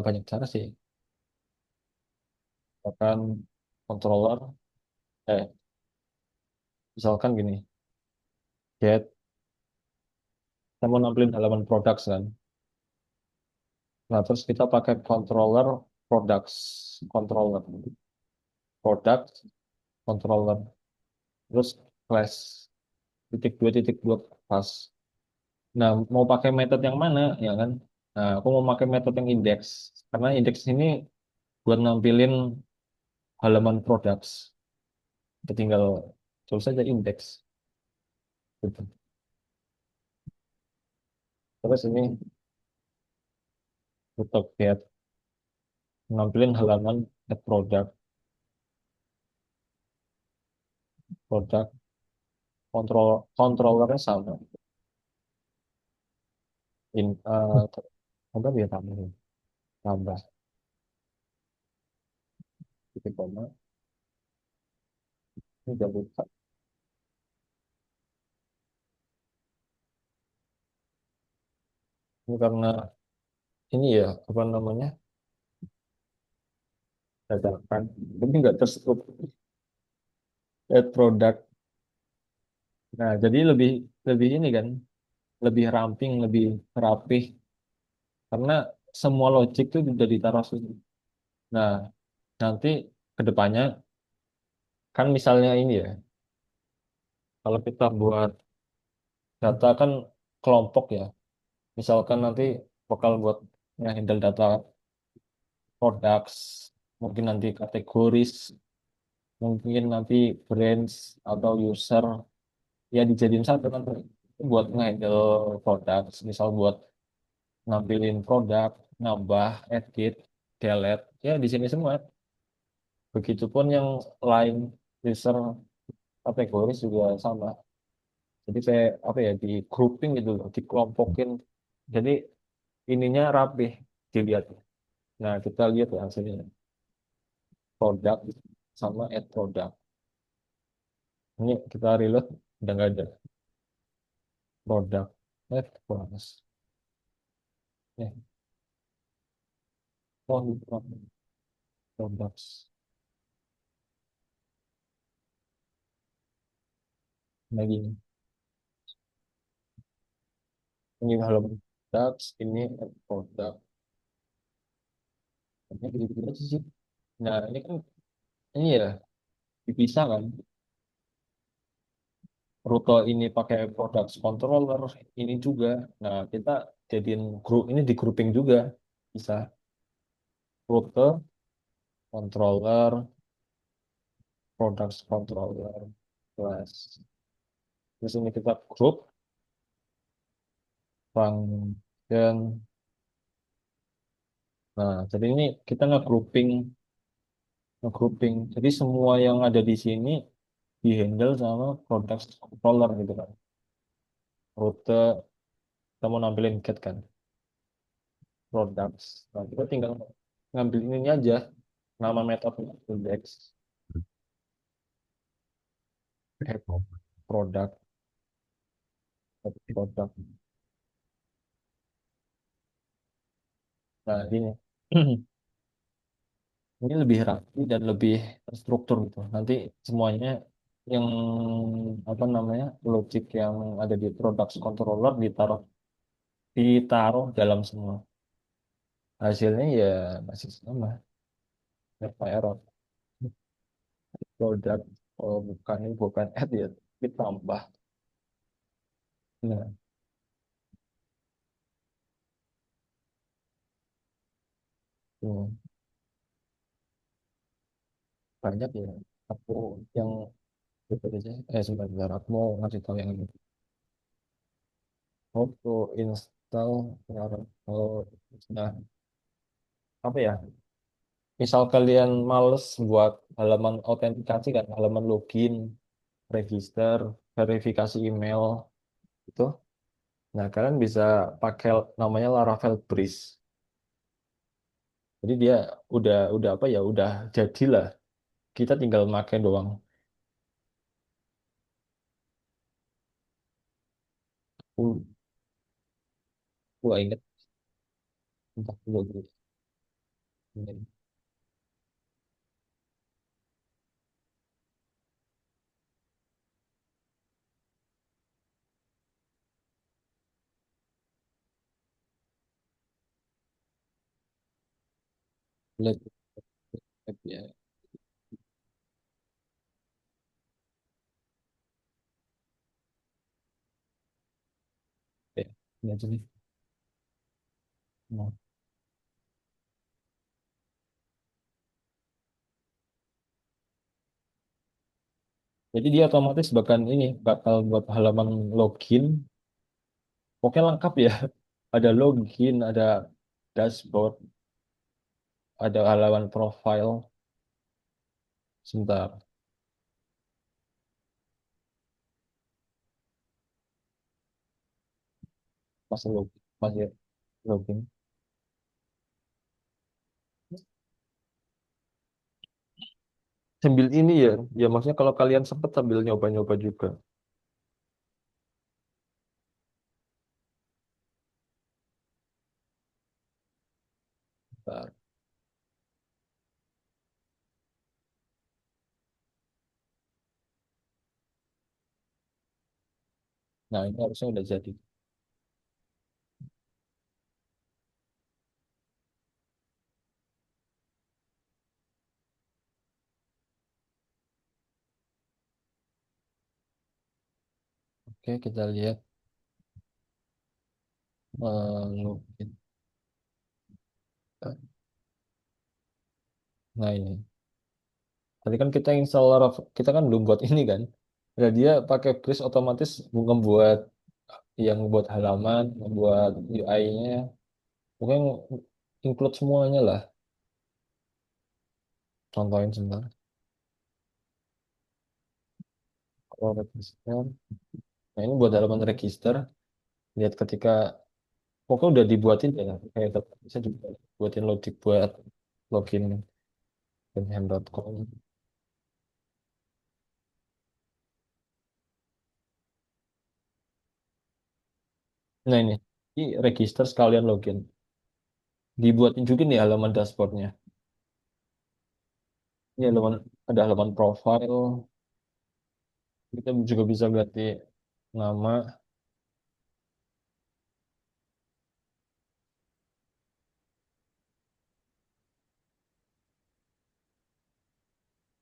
banyak cara sih. Misalkan controller, eh, misalkan gini, get, kita mau nampilin halaman products kan. Nah, terus kita pakai controller products, controller, product, controller, terus class titik dua pas. Nah, mau pakai metode yang mana, ya kan? Nah, aku mau pakai metode yang index, karena index ini buat nampilin halaman products. Kita tinggal tulis saja index. Gitu. Terus ini untuk get nampilin halaman get product controllernya sama. Apa dia tambah titik koma ini udah buka. Ini karena ini ya apa namanya dadakan, ini nggak terstruktur product. Nah, jadi lebih lebih ini kan, lebih ramping, lebih rapih karena semua logic itu sudah ditaruh situ. Nah, nanti ke depannya kan misalnya ini ya, kalau kita buat data kan kelompok ya. Misalkan nanti bakal buat handle data products, mungkin nanti kategoris, mungkin nanti brands atau user ya dijadiin satu nanti buat nge-handle products, misal buat nampilin produk, nambah, edit, delete, ya di sini semua. Begitupun yang lain user kategoris juga sama. Jadi kayak apa ya di grouping gitu loh, dikelompokin. Jadi ininya rapih dilihat. Nah, kita lihat ya hasilnya. Produk sama add produk. Ini kita reload udah nggak ada produk. Add bonus. Eh, oh, products. Lagi ini halaman products, ini produk. Ini gitu aja sih. Nah, ini kan ini ya dipisah kan. Rute ini pakai products controller, ini juga. Nah, kita jadiin grup ini di grouping juga. Bisa rute controller, products controller, plus. Terus ini kita group function. Nah, jadi ini kita nge-grouping. Jadi semua yang ada di sini dihandle sama products controller gitu kan. Rute, kita mau nampilin get kan, products. Nah, kita tinggal ngambil ini aja, nama metode index, add product, add product. Nah, ini. Ini lebih rapi dan lebih terstruktur gitu. Nanti semuanya yang apa namanya logic yang ada di products controller ditaruh dalam semua. Hasilnya ya masih sama, tanpa error. Product, oh bukan ini bukan add ya, ditambah. Nah, tuh, banyak ya. Aku yang itu aja. Sebentar, aku mau ngasih tahu yang ini. How to install Laravel. Nah, apa ya? Misal kalian males buat halaman autentikasi kan, halaman login, register, verifikasi email itu. Nah, kalian bisa pakai namanya Laravel Breeze. Jadi dia udah apa ya, udah jadilah. Kita tinggal pakai doang. Aku, aku gak inget entah login. Let API. Ya, ini aja nih. Nah, jadi dia otomatis bakal buat halaman login. Pokoknya lengkap ya. Ada login, ada dashboard, ada halaman profile. Sebentar, masih login, masih login. Sambil ini ya, ya maksudnya kalau kalian sempat sambil nyoba-nyoba juga. Bentar. Nah, ini harusnya udah jadi. Oke, kita lihat login. Nah, ini. Tadi kan kita install kita kan belum buat ini kan. Nah, dia pakai Breeze otomatis membuat yang membuat halaman, membuat UI-nya, pokoknya include semuanya lah. Contohin sebentar. Kalau register, nah ini buat halaman register. Lihat ketika pokoknya udah dibuatin ya, kayak bisa juga buatin logic buat login pinham.com. Nah ini register sekalian login. dibuatin juga nih halaman dashboardnya. Ini halaman, ada halaman profile. Kita juga bisa ganti nama.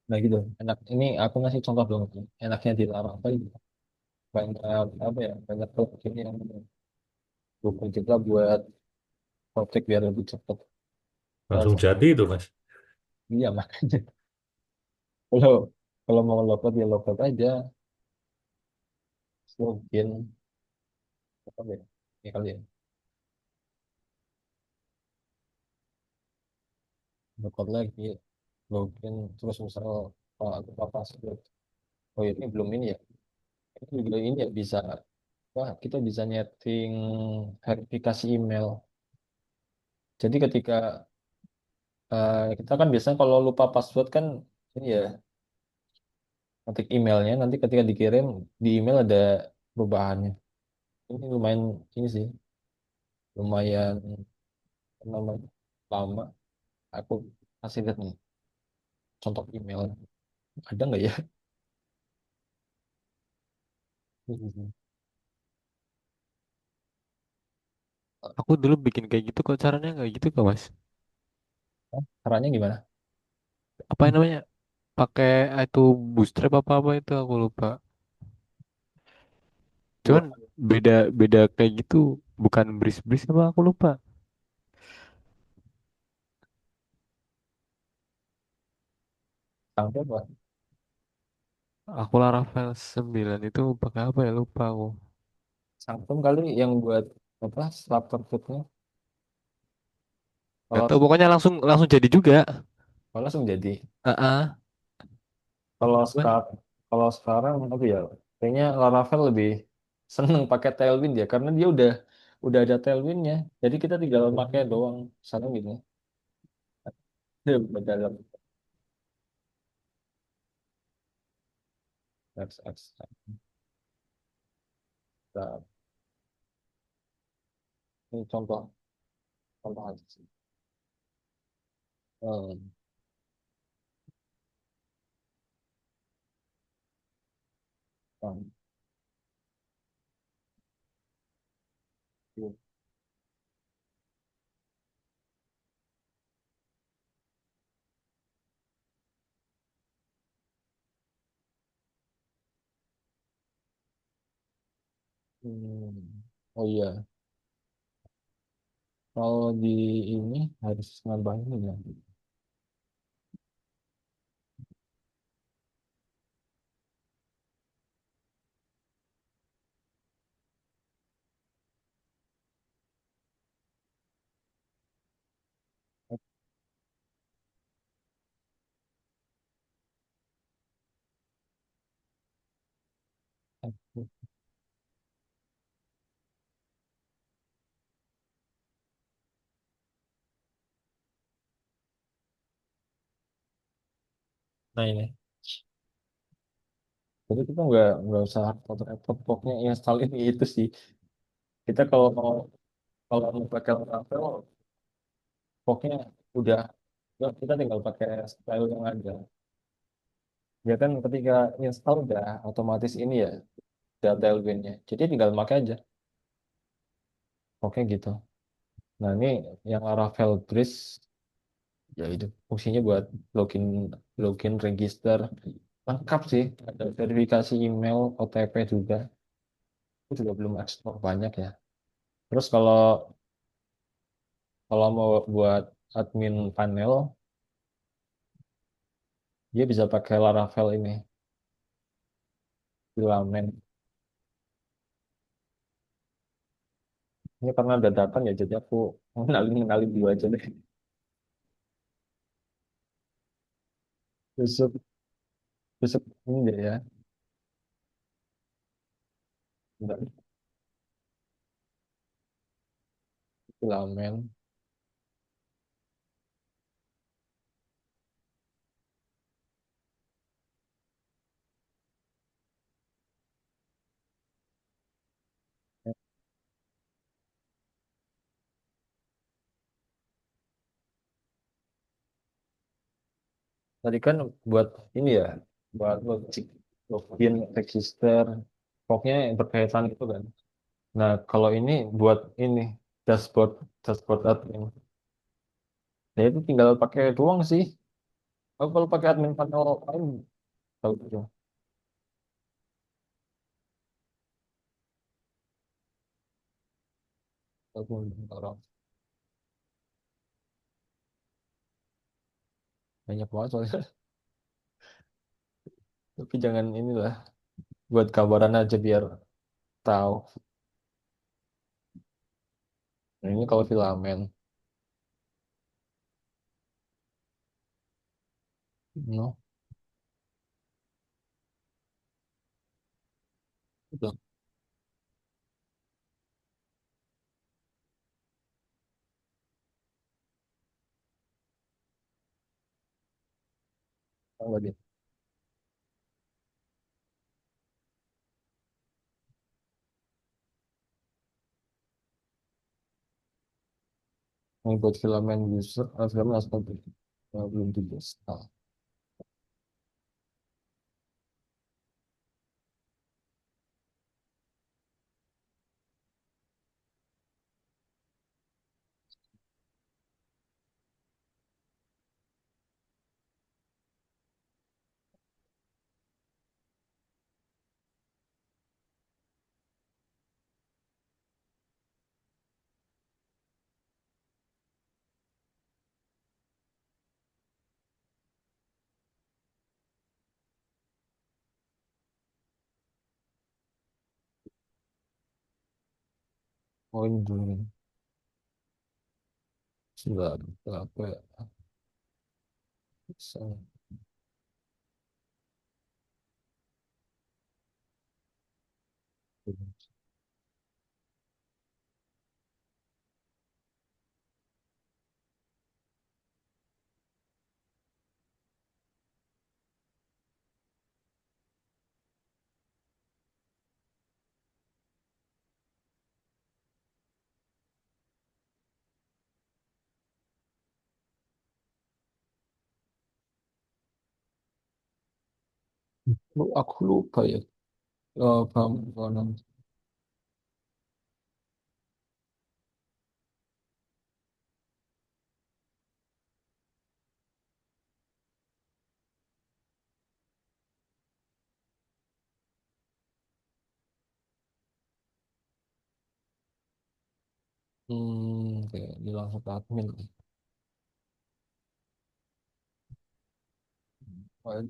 Nah gitu. Enak. Ini aku ngasih contoh dong. Enaknya di Laravel banyak apa ya? Banyak plugin yang dukung kita buat project biar lebih cepat. Salah Langsung satu. jadi itu Mas. Iya makanya. Kalau kalau mau logout ya logout aja. Login. Apa ya? Ya kali ya. Logout lagi. Login. Terus misal lupa password. Oh ini belum ini ya. Ini juga ini ya bisa. Wah kita bisa nyeting verifikasi email. Jadi ketika kita kan biasanya kalau lupa password kan ini ya ketik emailnya nanti ketika dikirim di email ada perubahannya. Ini lumayan ini sih lumayan apa namanya lama. Aku kasih lihat nih contoh email ada nggak ya? Aku dulu bikin kayak gitu kok, caranya nggak gitu kok Mas. Caranya gimana? Apa yang namanya? Pakai itu bootstrap apa apa itu aku lupa. Buat Cuman beda beda kayak gitu, bukan bris bris apa aku lupa. tanggal apa? Aku Laravel 9 itu pakai apa ya, lupa aku. Sangkum kali yang buat apa? Starter footnya. Gak Kalau tahu, pokoknya langsung langsung jadi juga. kalau langsung jadi. Ah, Kalau cuman sekarang kalau sekarang apa ya? Kayaknya Laravel lebih seneng pakai Tailwind ya karena dia udah ada Tailwindnya. Jadi kita tinggal pakai doang. Sana gitu. Dia udah dalam. X. Nah, ini contoh contoh aja sih. Hmm. Hmm. Hmm. Oh iya, kalau di ini harus nambahin ya. Nah ini, jadi kita nggak usah repot pokoknya install ini itu sih. Kita kalau mau pakai Laravel, pokoknya udah ya, kita tinggal pakai style yang ada. Ya kan ketika install udah otomatis ini ya, udah Tailwind-nya. Jadi tinggal pakai aja. Oke gitu. Nah ini yang Laravel Breeze ya itu fungsinya buat login login register lengkap sih ada verifikasi email OTP juga itu juga belum ekspor banyak ya terus kalau mau buat admin panel dia bisa pakai Laravel ini Filament ini karena ada data ya jadi aku mengenalin mengenalin dua aja deh besok besok ini deh ya bentar, Filament Tadi kan buat ini ya, buat logik, login, register, pokoknya yang berkaitan itu kan. Nah, kalau ini buat ini dashboard, dashboard admin. Ya itu tinggal pakai doang sih. Aku kalau pakai admin panel lain, tahu gitu. Aku orang banyak banget soalnya. Tapi jangan inilah, buat gambaran aja biar tahu. Nah, ini kalau filamen, no, itu lagi. Ini buat filamen user, filamen asal belum diinstal. Oh ini dulu nih. Sudah apa ya? Bisa. Aku lupa ya. Kamu kanan. Oke, di langsung ke admin. Oh,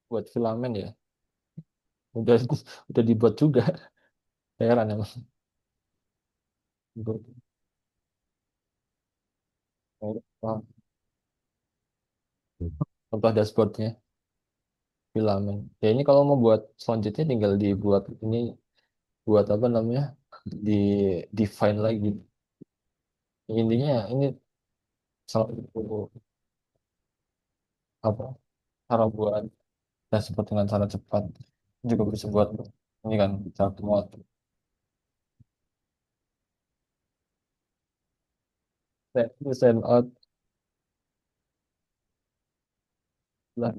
buat filamen ya. Udah udah dibuat juga. Heran emang. Paham. Contoh dashboardnya filamen. Ya ini kalau mau buat selanjutnya tinggal dibuat ini, buat apa namanya? Di define lagi. Intinya ini salah satu apa? Cara buat dashboard dengan cara cepat juga bisa buat ini kan cara muat. Send out lah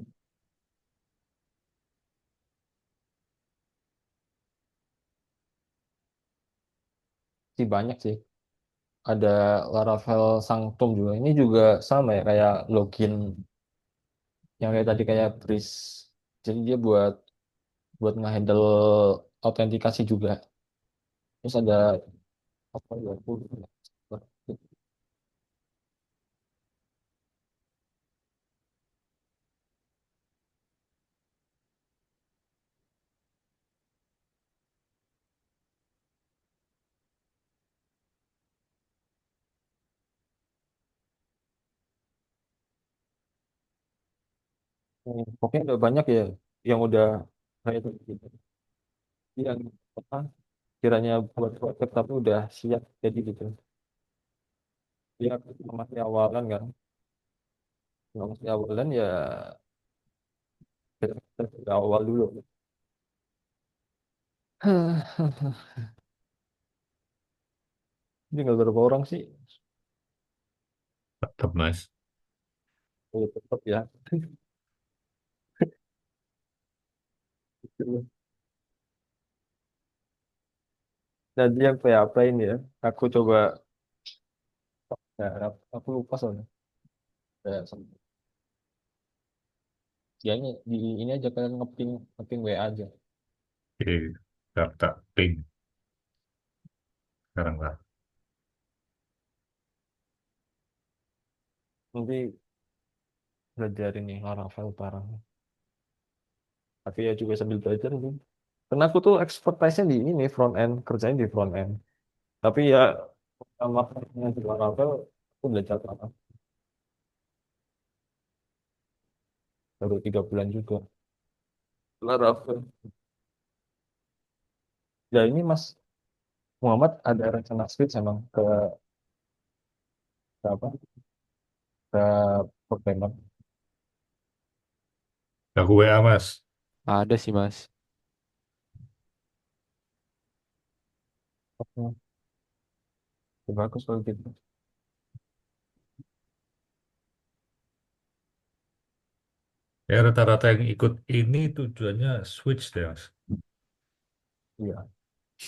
sih banyak sih. Ada Laravel Sanctum juga. Ini juga sama ya kayak login yang kayak tadi kayak Breeze. Jadi dia buat ngehandle autentikasi juga. Terus ada apa ya? Aku lupa. Pokoknya udah banyak ya yang udah kayak itu gitu. Yang apa kiranya buat project tapi udah siap jadi gitu. Ya masih awalan kan. Kalau masih awalan ya dari awal dulu. Tinggal berapa orang sih? Tetap Mas. Oh, tetap ya. Nanti yang apa ini ya? Aku coba, ya, aku lupa soalnya. Ya, ya ini aja kalian ngeping ngeping WA aja. Oke, tak ping sekarang lah. Nanti belajar ini Laravel bareng. Tapi ya juga sambil belajar nih. Karena aku tuh expertise-nya di ini front end, kerjanya di front end. Tapi ya sama di Laravel aku belajar lama. Baru 3 bulan juga. Laravel. Ya ini Mas Muhammad ada rencana switch emang ke apa? Ke programmer. Aku WA Mas. Ada sih Mas. Oh, ya bagus kalau gitu. Ya rata-rata yang ikut ini tujuannya switch deh Mas. Iya,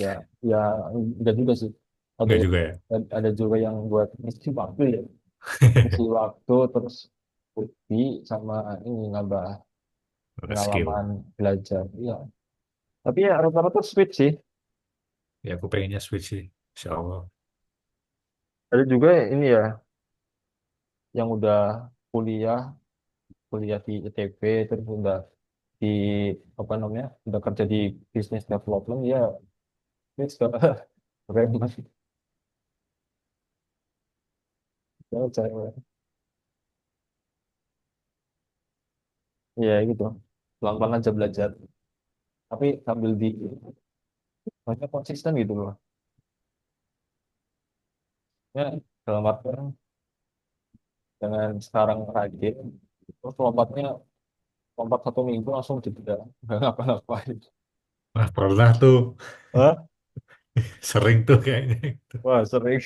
ya, ya enggak juga sih. Ada Enggak juga ya. ada juga yang buat ngisi waktu ya. Ngisi waktu terus bukti sama ini nambah Skill. pengalaman belajar. Iya. Tapi ya rata-rata switch sih. Ya aku pengennya switch sih. Insya Allah. Ada juga ini ya yang udah kuliah kuliah di ITB terus udah di apa namanya udah kerja di business development ya switch ke programmer. Ya, ya gitu. Pelan-pelan aja belajar. Tapi sambil di banyak konsisten gitu loh. Ya dalam artian dengan sekarang rajin terus lompat 1 minggu langsung jeda nggak ngapa-ngapain. Nah, pernah tuh. Hah? Sering tuh kayaknya. Wah sering.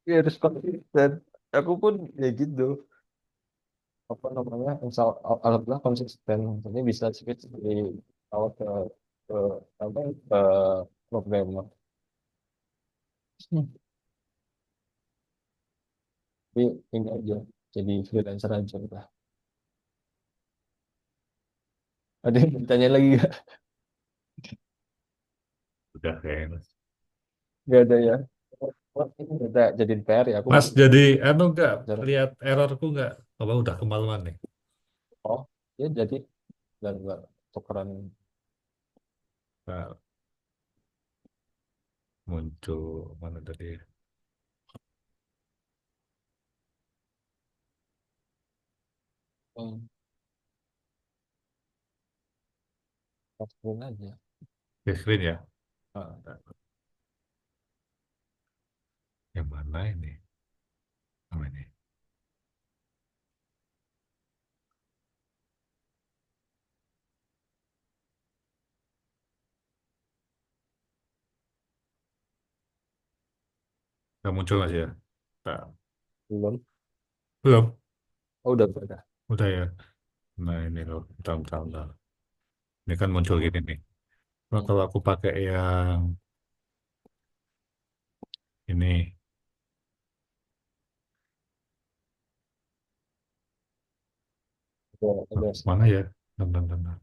Ya harus konsisten. Aku pun ya gitu. Apa namanya? Alhamdulillah konsisten. Ini bisa switch dari awal ke apa? Ke programmer. Hmm. Tapi ini aja. Jadi freelancer aja udah. Ada yang bertanya lagi nggak? Udah kayaknya. Nggak ada ya. Oh, ini udah jadi PR ya. Aku Mas masih jadi anu nggak jarang. lihat errorku nggak? Apa udah kemaluan nih? Oh, ya jadi dan nggak tukeran. Nah, muncul mana tadi? Hmm, screen aja. Di screen ya? Nah, Yang mana ini? Apa ini? Nggak muncul Mas ya? Nah, belum. belum. Oh, udah. Udah ya. Nah ini loh, bentar, bentar. Ini kan muncul gini nih. Nah, Hmm, kalau aku pakai yang ini, ada mana ya? Bentar, bentar, bentar.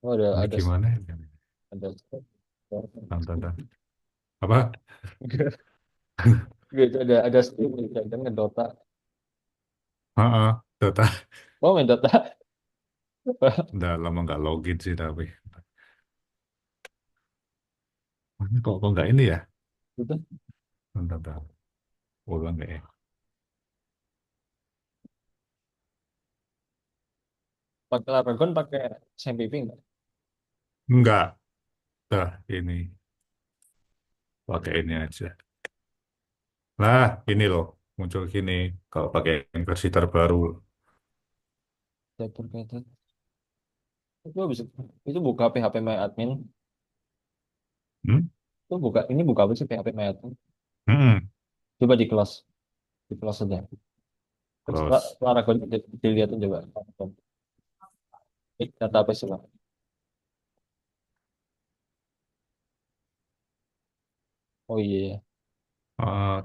oh, Ini ada gimana ya? ada Bentar, bentar. Apa? gitu ada stream gitu kan Dota. Data. Oh, main Dota. Udah lama nggak login sih tapi. Ini kok nggak ini ya? Itu Bentar, bentar. Ulang deh. pakai Laragon pakai SMPP enggak? Enggak. Dah, ini. Pakai ini aja. Nah, ini loh. muncul gini kalau pakai yang versi terbaru. Dapur kaitan. Itu bisa, itu buka PHP My Admin. Hmm? Itu buka, ini buka apa sih PHP My Admin? Hmm. Coba di close aja. Terus Terus, Lara dilihatin coba. Data apa sih, Pak? Oh iya, iya.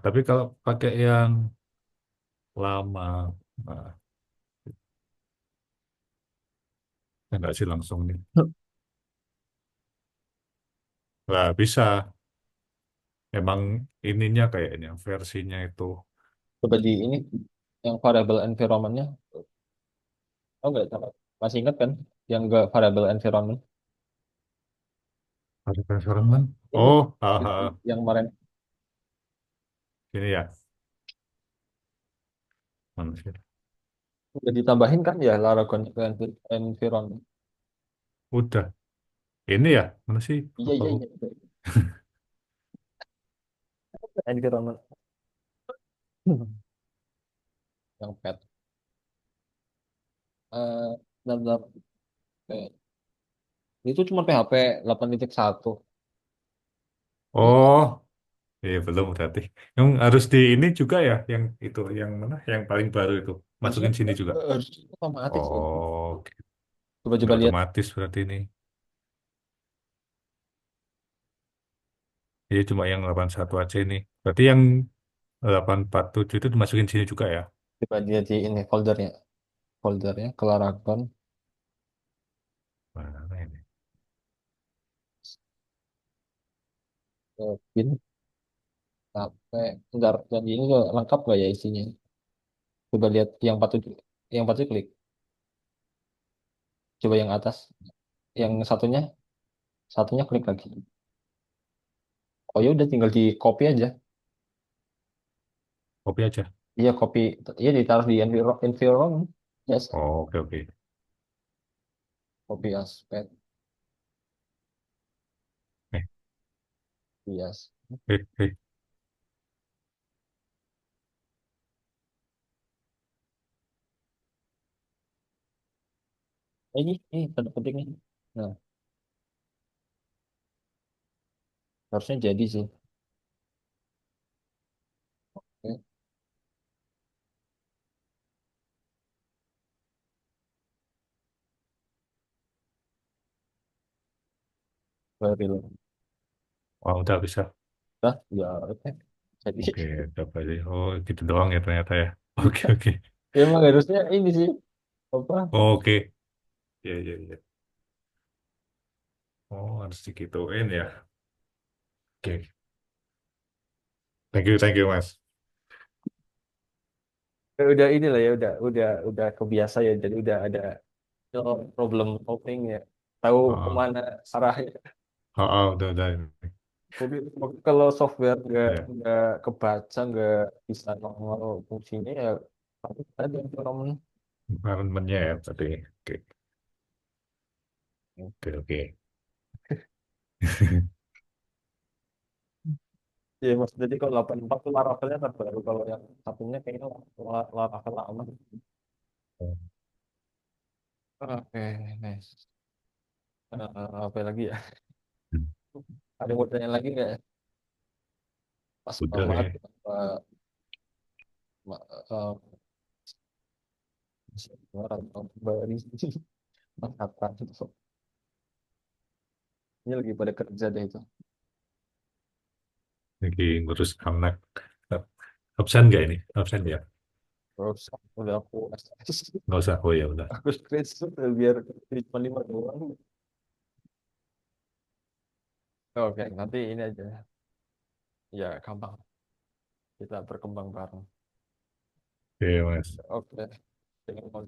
tapi kalau pakai yang lama, nah, enggak sih langsung nih. Nggak bisa. Emang ininya kayaknya versinya itu Coba di ini yang variable environment-nya. Oh enggak, masih ingat kan? Yang enggak variable environment. ada environment. Ini Oh, yang kemarin ini ya. Mana sih? udah ditambahin kan ya Laragon ke environment. Udah. Ini ya. Mana sih? Iya, Apa iya, lupa? iya. Environment. Yang pet. Bentar, bentar. Eh, itu cuma PHP 8.1. Oh, iya belum berarti. Yang harus di ini juga ya, yang itu, yang mana? Yang paling baru itu. Harusnya Masukin sini juga. harusnya otomatis ya. Oh, Coba-coba nggak lihat. otomatis berarti ini. Jadi cuma yang 81 aja ini. Berarti yang 847 itu dimasukin sini juga ya. Coba lihat di ini foldernya. Foldernya ke Laragon. Mana ini? Bin. Sampai. Bentar. Dan ini tuh lengkap gak ya isinya? Coba lihat yang 47. Yang 47 klik. Coba yang atas. Yang satunya. Satunya klik lagi. Oh ya udah tinggal di copy aja. Kopi aja. Iya copy. Iya ditaruh di environment. Yes. Oh, oke oke. Copy aspek. Eh, Yes. eh, eh. Ini tanda petiknya. Nah, harusnya jadi sih. Oke, baru. Oh, udah bisa. Dah, ya oke. Jadi Oke, coba aja. Oh, gitu doang ya ternyata ya. Oke oke. emang harusnya ini sih apa? Oke. Iya iya iya. Oh, harus digituin ya. Oke. Thank you, Mas. Udah inilah ya udah kebiasa ya. Jadi udah ada problem solving ya. Tahu Oh, kemana arahnya. udah. Jadi kalau software Ya, nggak kebaca nggak bisa nongol fungsinya ya pasti ada problem. environment-nya ya berarti. Oke, oke. Iya mas, jadi kalau 84 itu Laravelnya terbaru, kalau yang satunya kayaknya Laravel lama. Oke, nice. Apa lagi ya? Ada yang mau tanya lagi nggak ya? Pas Udah maaf, ya. ma- eh, orang baru Mas Hatta itu. Ini lagi pada kerja deh itu. Lagi ngurus anak. Absen nggak ini? Absen ya? Terus udah aku Nggak usah. Oh ya udah. aku screenshot biar cuma 5 doang. Oke, nanti ini aja. Ya, gampang. Kita berkembang bareng. Oke, Mas. Oke. Dengan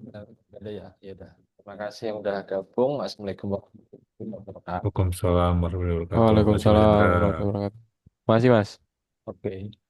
ada ya. Ya udah. Terima kasih yang udah gabung. Assalamualaikum warahmatullahi wabarakatuh. Waalaikumsalam warahmatullahi wabarakatuh. Masih Mas Waalaikumsalam Hendra. warahmatullahi wabarakatuh. Masih, Mas. Oke.